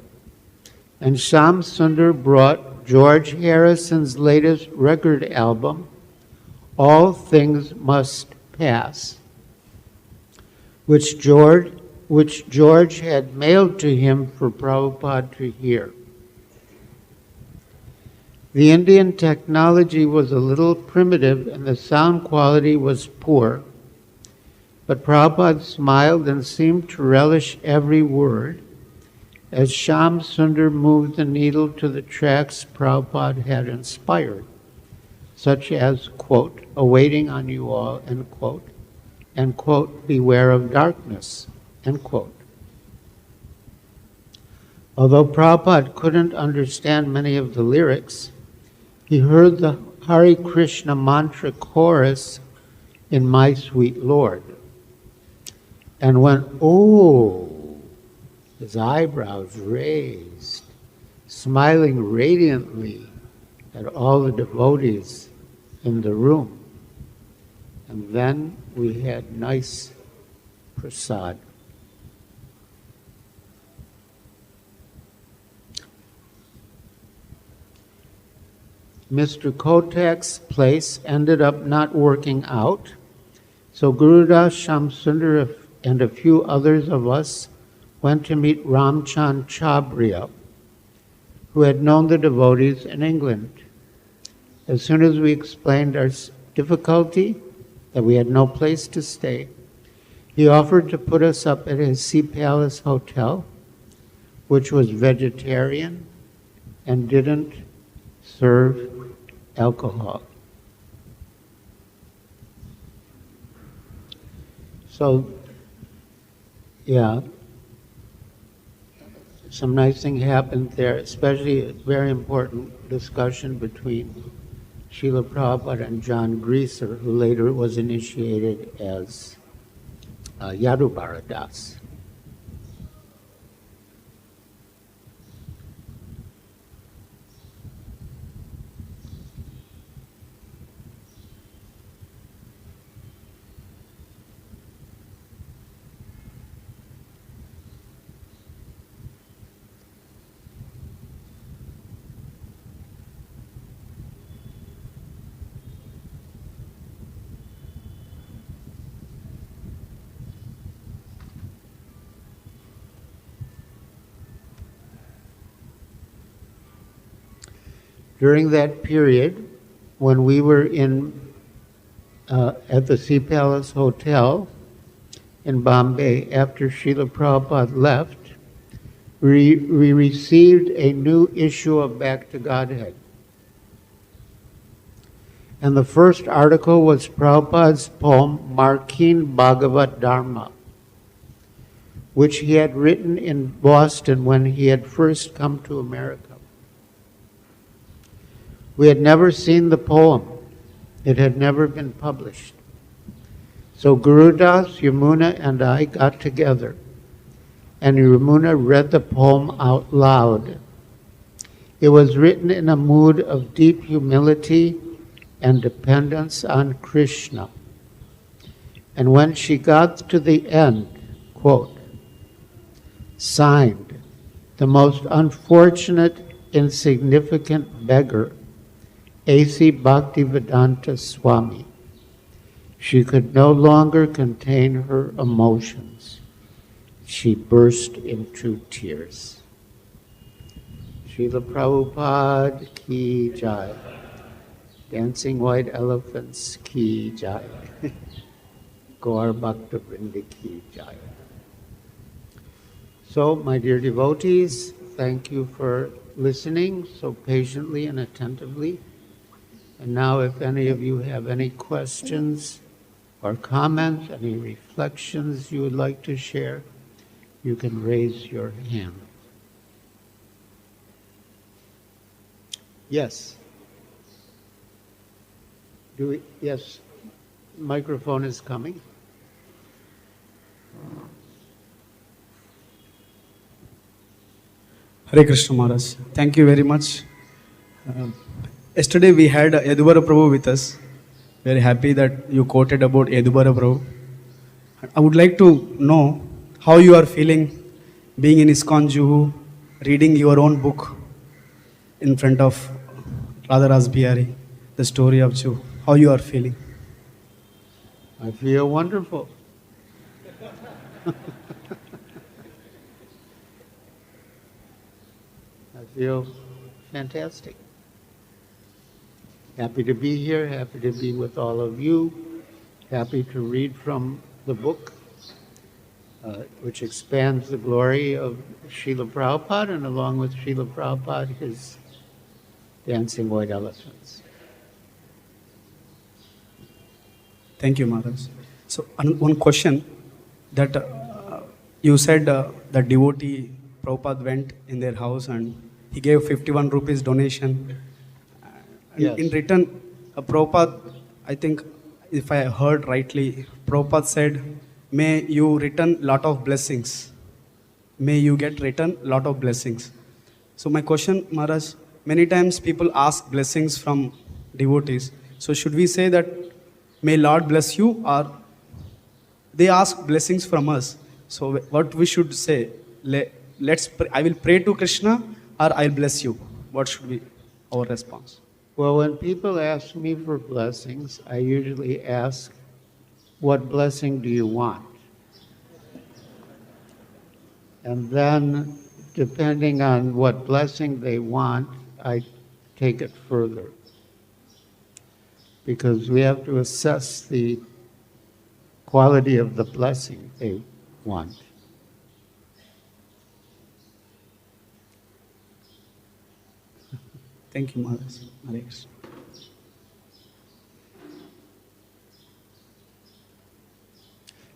Speaker 1: and Sham Sundar brought George Harrison's latest record album, All Things Must Pass, which George had mailed to him for Prabhupada to hear. The Indian technology was a little primitive and the sound quality was poor, but Prabhupada smiled and seemed to relish every word as Sham Sundar moved the needle to the tracks Prabhupada had inspired, such as, quote, awaiting on you all, end quote, and, quote, beware of darkness, end quote. Although Prabhupada couldn't understand many of the lyrics, he heard the Hare Krishna mantra chorus in My Sweet Lord, and went, oh, his eyebrows raised, smiling radiantly at all the devotees in the room. And then we had nice prasad. Mr. Kotak's place ended up not working out, so Gurudas Shamsundar and a few others of us went to meet Ramchand Chabria, who had known the devotees in England. As soon as we explained our difficulty, that we had no place to stay, he offered to put us up at his Sea Palace Hotel, which was vegetarian and didn't serve alcohol. So, yeah, some nice thing happened there, especially a very important discussion between Srila Prabhupada and John Greaser, who later was initiated as Yadubara Das. During that period, when we were at the Sea Palace Hotel in Bombay after Srila Prabhupada left, we received a new issue of Back to Godhead. And the first article was Prabhupada's poem, Markin Bhagavat Dharma, which he had written in Boston when he had first come to America. We had never seen the poem. It had never been published. So Gurudas, Yamuna, and I got together, and Yamuna read the poem out loud. It was written in a mood of deep humility and dependence on Krishna. And when she got to the end, quote, signed, the most unfortunate, insignificant beggar, A.C. Bhaktivedanta Swami, she could no longer contain her emotions. She burst into tears. Srila Prabhupada ki jai. Dancing White Elephants ki jai. Gaur Bhakta Vrinda ki jai. So, my dear devotees, thank you for listening so patiently and attentively. And now, if any of you have any questions or comments, any reflections you would like to share, you can raise your hand. Yes. Yes, microphone is coming.
Speaker 2: Hare Krishna Maharaj. Thank you very much. Yesterday we had Yadubara Prabhu with us. Very happy that you quoted about Yadubara Prabhu. I would like to know how you are feeling being in ISKCON Juhu, reading your own book in front of Radha Ras Bihari, the story of Juhu. How you are feeling?
Speaker 1: I feel wonderful. I feel fantastic. Happy to be here, happy to be with all of you, happy to read from the book, which expands the glory of Srila Prabhupada, and along with Srila Prabhupada, his Dancing White Elephants.
Speaker 2: Thank you, Maharaj. So, one question that you said the devotee Prabhupada went in their house and he gave 51 rupees donation. And
Speaker 1: yes.
Speaker 2: In return, Prabhupada, I think, if I heard rightly, Prabhupada said, may you return lot of blessings. May you get return lot of blessings. So my question, Maharaj, many times people ask blessings from devotees. So should we say that may Lord bless you, or they ask blessings from us? So what we should say? I will pray to Krishna, or I'll bless you. What should be our response?
Speaker 1: Well, when people ask me for blessings, I usually ask, what blessing do you want? And then, depending on what blessing they want, I take it further. Because we have to assess the quality of the blessing they want.
Speaker 2: Thank you, Maharaj. Alex.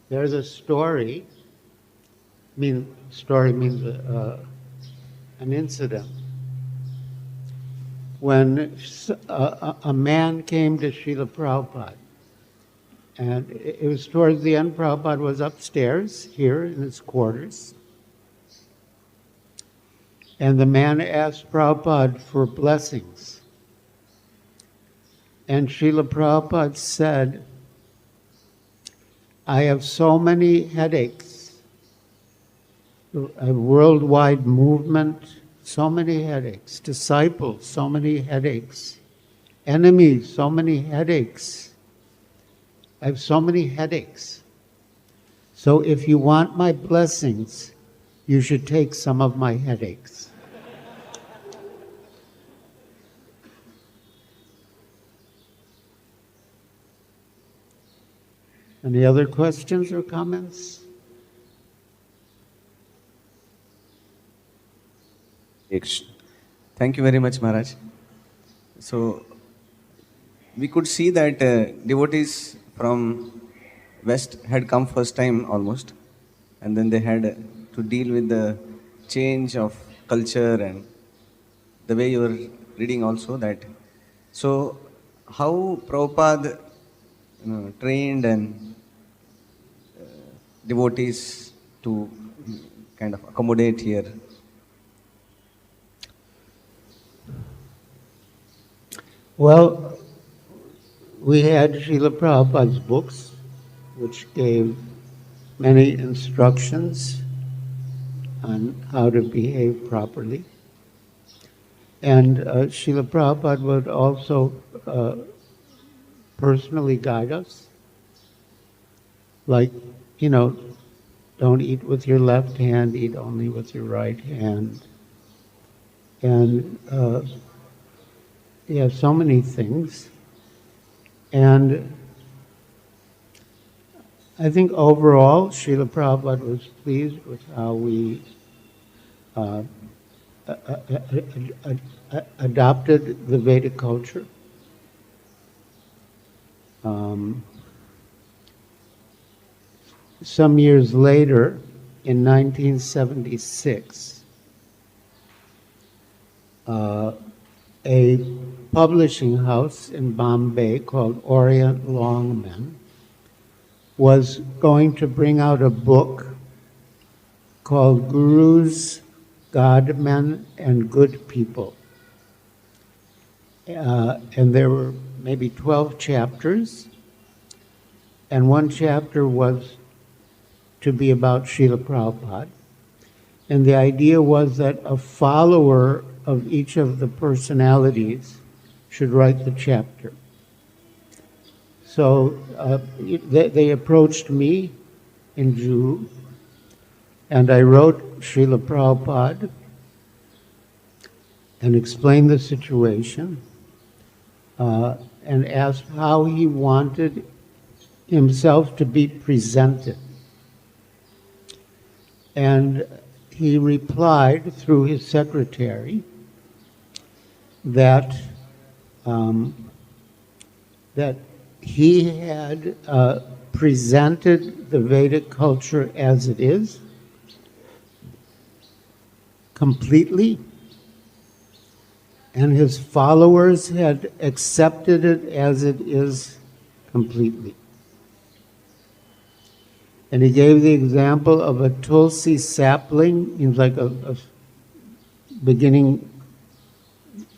Speaker 1: There's a story. Story means an incident. When a man came to Srila Prabhupada, and it was towards the end, Prabhupada was upstairs here in his quarters, and the man asked Prabhupada for blessings. And Srila Prabhupada said, I have so many headaches, a worldwide movement, so many headaches, disciples, so many headaches, enemies, so many headaches. I have so many headaches. So if you want my blessings, you should take some of my headaches. Any other questions or comments?
Speaker 3: Thank you very much, Maharaj. So, we could see that devotees from West had come first time almost, and then they had to deal with the change of culture and the way you were reading also that. So, how Prabhupada trained and devotees to kind of accommodate here?
Speaker 1: Well, we had Srila Prabhupada's books, which gave many instructions on how to behave properly. And Srila Prabhupada would also personally guide us. Like, don't eat with your left hand, eat only with your right hand. And so many things. And I think overall, Srila Prabhupada was pleased with how we adopted the Vedic culture. Some years later, in 1976, a publishing house in Bombay called Orient Longman was going to bring out a book called Gurus, God Men, and Good People. And there were maybe 12 chapters, and one chapter was to be about Srila Prabhupada. And the idea was that a follower of each of the personalities should write the chapter. So they approached me in Juhu, and I wrote Srila Prabhupada and explained the situation and asked how he wanted himself to be presented. And he replied through his secretary that that he had presented the Vedic culture as it is completely, and his followers had accepted it as it is completely. And he gave the example of a tulsi sapling, it's like a beginning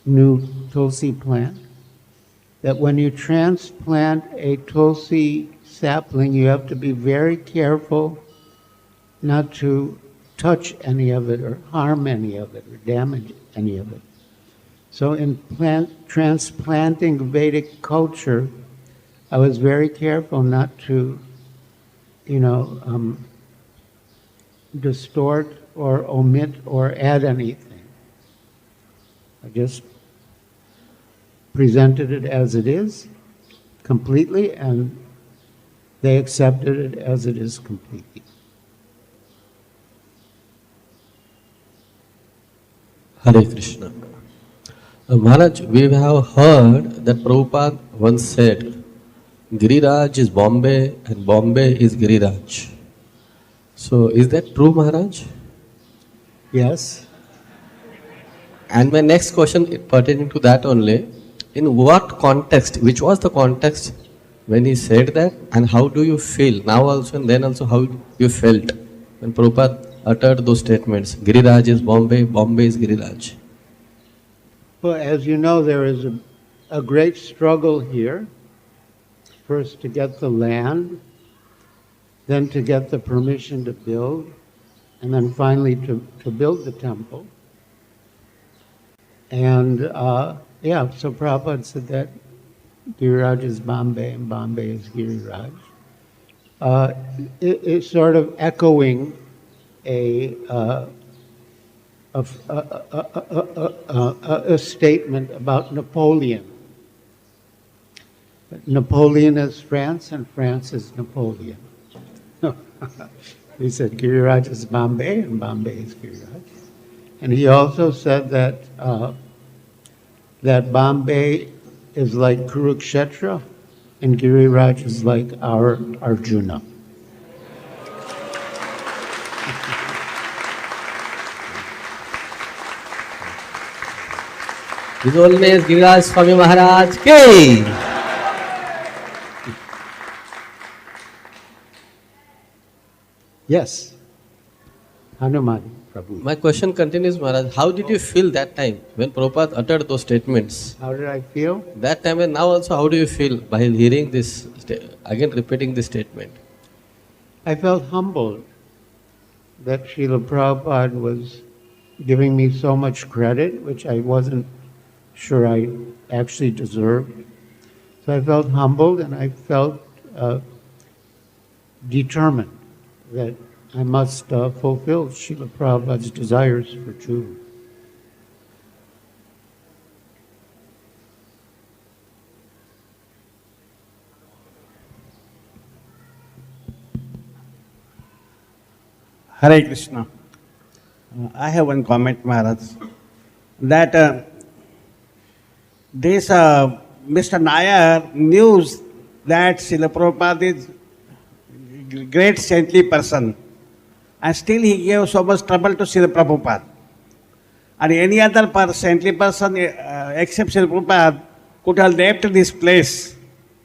Speaker 1: new tulsi plant, that when you transplant a tulsi sapling, you have to be very careful not to touch any of it or harm any of it or damage any of it. So in transplanting Vedic culture, I was very careful not to distort or omit or add anything. I just presented it as it is completely, and they accepted it as it is completely.
Speaker 4: Hare Krishna. Maharaj, we have heard that Prabhupada once said, Giriraj is Bombay and Bombay is Giriraj. So, is that true, Maharaj?
Speaker 1: Yes.
Speaker 4: And my next question pertaining to that only, in what context, which was the context when he said that, and how do you feel now also and then also how you felt when Prabhupada uttered those statements, Giriraj is Bombay, Bombay is Giriraj?
Speaker 1: Well, as you know, there is a great struggle here. First to get the land, then to get the permission to build, and then finally to build the temple. And so Prabhupada said that Giriraj is Bombay and Bombay is Giriraj. It's sort of echoing a statement about Napoleon. Napoleon is France and France is Napoleon. He said Giriraj is Bombay and Bombay is Giriraj. And he also said that that Bombay is like Kurukshetra and Giriraj is like our Arjuna.
Speaker 4: His Holiness Giriraj Swami Maharaj Ki!
Speaker 1: Yes. Hanuman Prabhu.
Speaker 4: My question continues, Maharaj. How did you feel that time when Prabhupada uttered those statements?
Speaker 1: How did I feel?
Speaker 4: That time and now also, how do you feel by hearing this, again repeating this statement?
Speaker 1: I felt humbled that Srila Prabhupada was giving me so much credit, which I wasn't sure I actually deserved. So I felt humbled and I felt determined that I must fulfill Srila Prabhupada's desires for Juhu.
Speaker 5: Hare Krishna. I have one comment, Maharaj, that this Mr. Nair knew that Srila Prabhupada is a great saintly person, and still he gave so much trouble to Srila Prabhupada. And any other saintly person except Srila Prabhupada could have left this place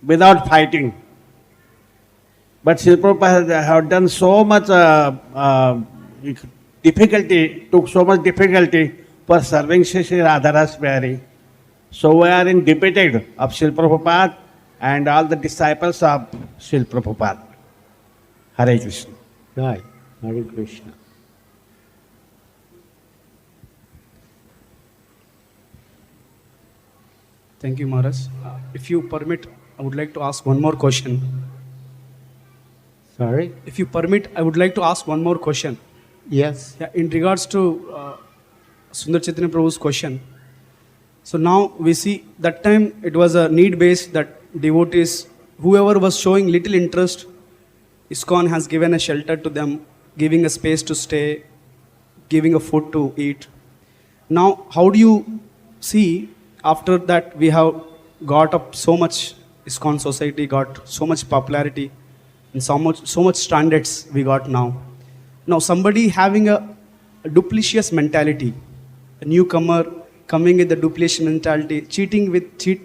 Speaker 5: without fighting. But Srila Prabhupada have done so much difficulty, took so much difficulty for serving Sri Radharaj Bihari. So we are indebted of Srila Prabhupada and all the disciples of Srila Prabhupada. Hare Krishna.
Speaker 1: Right. Hare Krishna.
Speaker 2: Thank you, Maharaj. If you permit, I would like to ask one more question.
Speaker 1: Sorry?
Speaker 2: If you permit, I would like to ask one more question.
Speaker 1: Yes.
Speaker 2: Yeah, in regards to Sundar Chaitanya Prabhu's question. So now we see that time it was a need-based that devotees, whoever was showing little interest, ISKCON has given a shelter to them, giving a space to stay, giving a food to eat. Now, how do you see after that we have got up so much, ISKCON society got so much popularity and so much standards we got now. Now, somebody having a duplicitous mentality, a newcomer coming with the duplicitous mentality,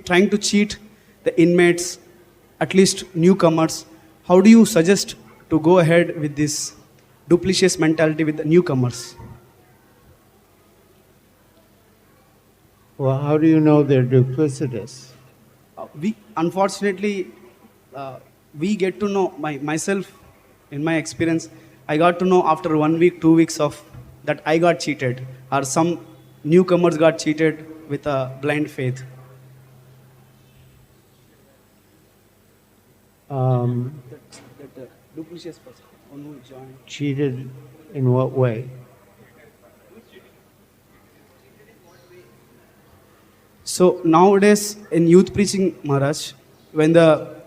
Speaker 2: trying to cheat the inmates, at least newcomers. How do you suggest to go ahead with this duplicitous mentality with the newcomers?
Speaker 1: Well, how do you know they're duplicitous?
Speaker 2: We unfortunately we get to know myself. In my experience, I got to know after 1 week, 2 weeks of that I got cheated, or some newcomers got cheated with a blind faith. That duplicitous person who joined.
Speaker 1: Cheated in what way?
Speaker 2: So nowadays in youth preaching, Maharaj, when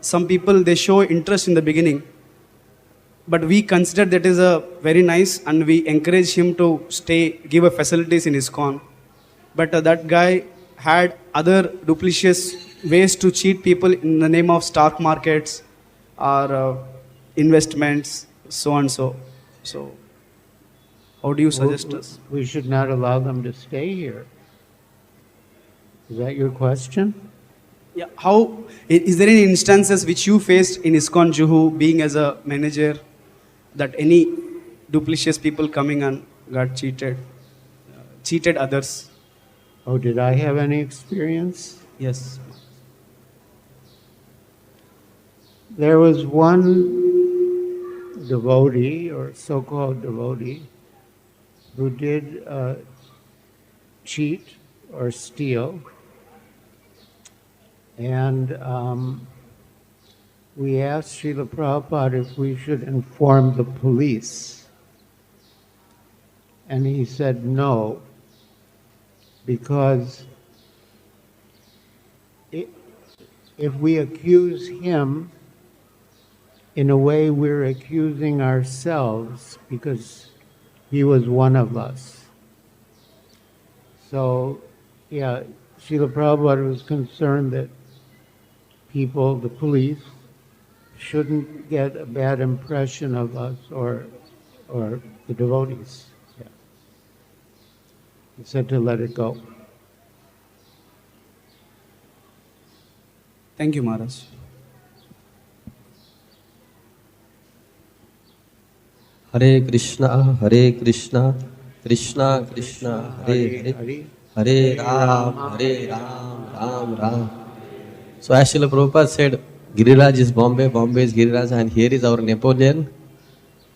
Speaker 2: some people they show interest in the beginning, but we consider that is a very nice and we encourage him to stay, give a facilities in ISKCON. But that guy had other duplicitous ways to cheat people in the name of stock markets or investments, so and so. So how do you suggest us?
Speaker 1: We should not allow them to stay here. Is that your question?
Speaker 2: Yeah. How is there any instances which you faced in ISKCON Juhu, being as a manager, that any duplicitous people coming and got cheated others?
Speaker 1: Oh, did I have any experience?
Speaker 2: Yes.
Speaker 1: There was one devotee, or so-called devotee, who did cheat or steal. And we asked Srila Prabhupada if we should inform the police. And he said no, because if we accuse him, in a way we're accusing ourselves because he was one of us. So, yeah, Srila Prabhupada was concerned that people, the police, shouldn't get a bad impression of us or the devotees. Yeah. He said to let it go.
Speaker 2: Thank you, Maharaj.
Speaker 4: Hare Krishna, Krishna Krishna, Hare Hare, Hare Ram, Ram Ram. So as Srila Prabhupada said, Giriraj is Bombay, Bombay is Giriraj, and here is our Napoleon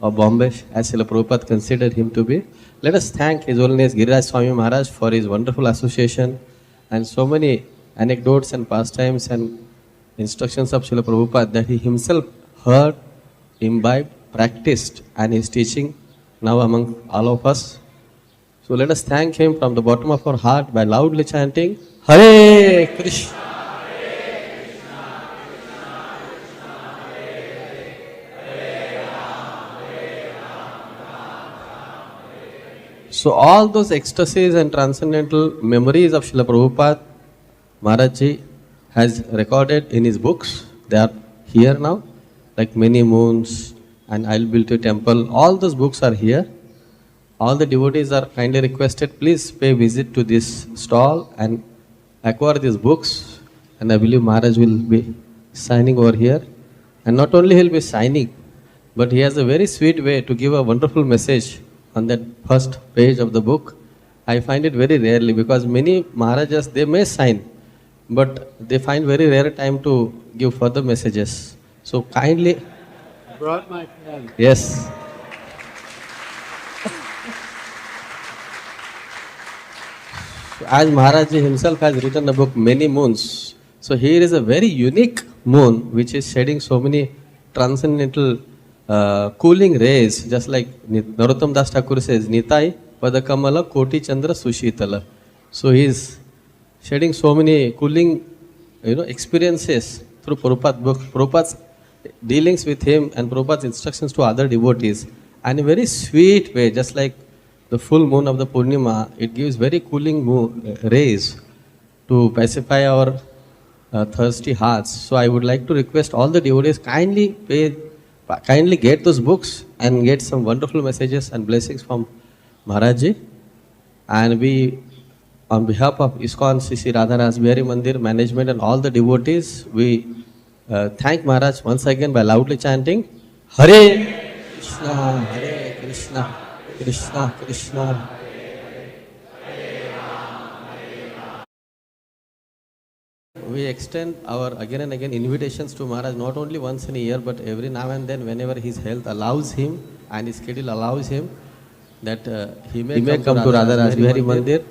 Speaker 4: of Bombay, as Srila Prabhupada considered him to be. Let us thank His Holiness Giriraj Swami Maharaj for his wonderful association and so many anecdotes and pastimes and instructions of Srila Prabhupada that he himself heard, imbibed, practiced, and is teaching now among all of us. So let us thank him from the bottom of our heart by loudly chanting Hare Krishna. So all those ecstasies and transcendental memories of Srila Prabhupada, Maharaj Ji has recorded in his books. They are here now, like Many Moons and I'll Build a Temple. All those books are here. All the devotees are kindly requested, please pay visit to this stall and acquire these books. And I believe Maharaj will be signing over here. And not only he'll be signing, but he has a very sweet way to give a wonderful message on that first page of the book. I find it very rarely because many Maharajas, they may sign, but they find very rare time to give further messages. So kindly.
Speaker 1: I brought my pen.
Speaker 4: Yes. As Maharaj Ji himself has written a book, Many Moons. So here is a very unique moon which is shedding so many transcendental cooling rays, just like Narottam Das Thakur says, Nitai Padakamala Koti Chandra Sushitala. So he is shedding so many cooling experiences through Prabhupada's book, Prabhupada's dealings with him and Prabhupada's instructions to other devotees. And in a very sweet way, just like the full moon of the Purnima, it gives very cooling rays to pacify our thirsty hearts. So I would like to request all the devotees kindly get those books and get some wonderful messages and blessings from Maharaj Ji. And we, on behalf of ISKCON Sri Radharaj Bihari Mandir management and all the devotees, we thank Maharaj once again by loudly chanting Hare Krishna, Hare Krishna, Krishna Krishna. We extend our again and again invitations to Maharaj not only once in a year but every now and then whenever his health allows him and his schedule allows him that he may come to Radharaj Bihari Mandir.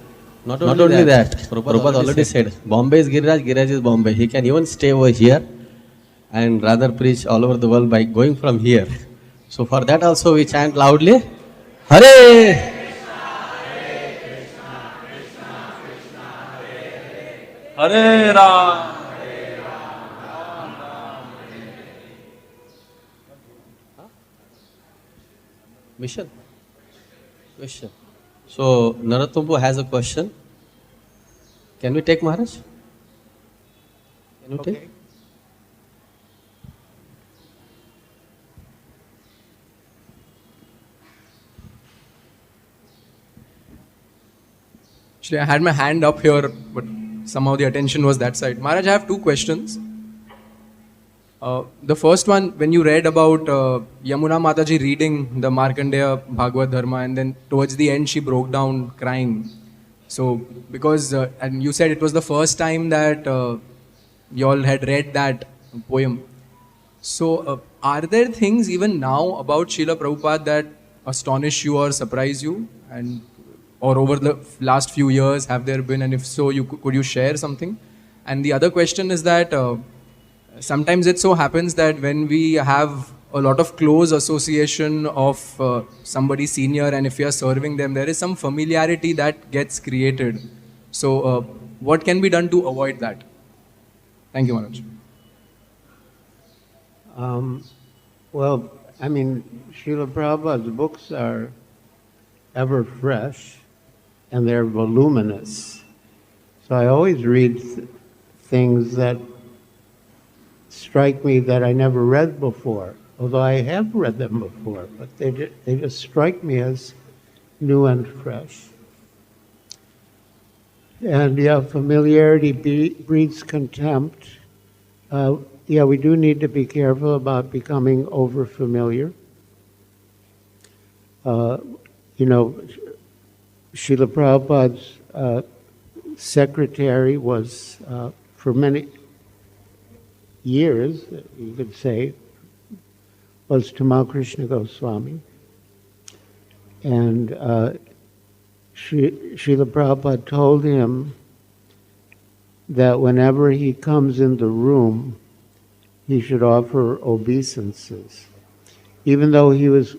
Speaker 4: Not only that, Prabhupada already said, Bombay is Giriraj, Giriraj is Bombay. He can even stay over here and rather preach all over the world by going from here. So for that also we chant loudly, Hare!
Speaker 6: Hare Ram.
Speaker 4: Mission. So Narottampu has a question. Can we take Maharaj? Can we take?
Speaker 6: Actually, I had my hand up here, but somehow the attention was that side. Maharaj, I have two questions. The first one, when you read about Yamuna Mataji reading the Markandeya Bhagavad Dharma and then towards the end she broke down crying. So, because, and you said it was the first time that you all had read that poem. So, are there things even now about Srila Prabhupada that astonish you or surprise you? And or over the last few years, have there been, and if so, could you share something? And the other question is that sometimes it so happens that when we have a lot of close association of somebody senior and if we are serving them, there is some familiarity that gets created. So what can be done to avoid that? Thank you, Maharaj.
Speaker 1: Well, I mean, Srila Prabhupada's books are ever fresh and they're voluminous. So I always read things that strike me that I never read before, although I have read them before, but they just strike me as new and fresh. And yeah, familiarity breeds contempt. Yeah, we do need to be careful about becoming over-familiar. You know, Srila Prabhupada's secretary was, for many years, you could say, was Tamal Krishna Goswami. And Srila Prabhupada told him that whenever he comes in the room, he should offer obeisances. Even though he was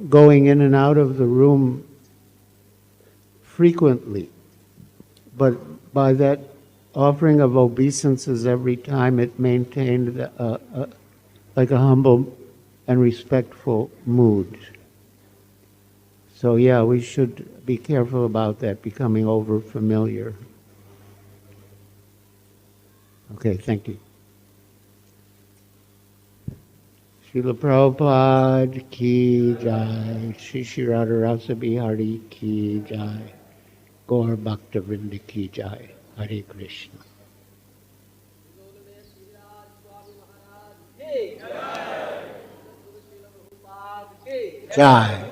Speaker 1: going in and out of the room frequently, but by that offering of obeisances every time, it maintained like a humble and respectful mood. So yeah, we should be careful about that, becoming over familiar. Okay, thank you. Srila Prabhupada ki jai, Shri Radharasa Bihari ki jai, Gaur Bhaktivinoda ki jai, Hare Krishna. Jai.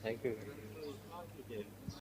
Speaker 4: Thank you.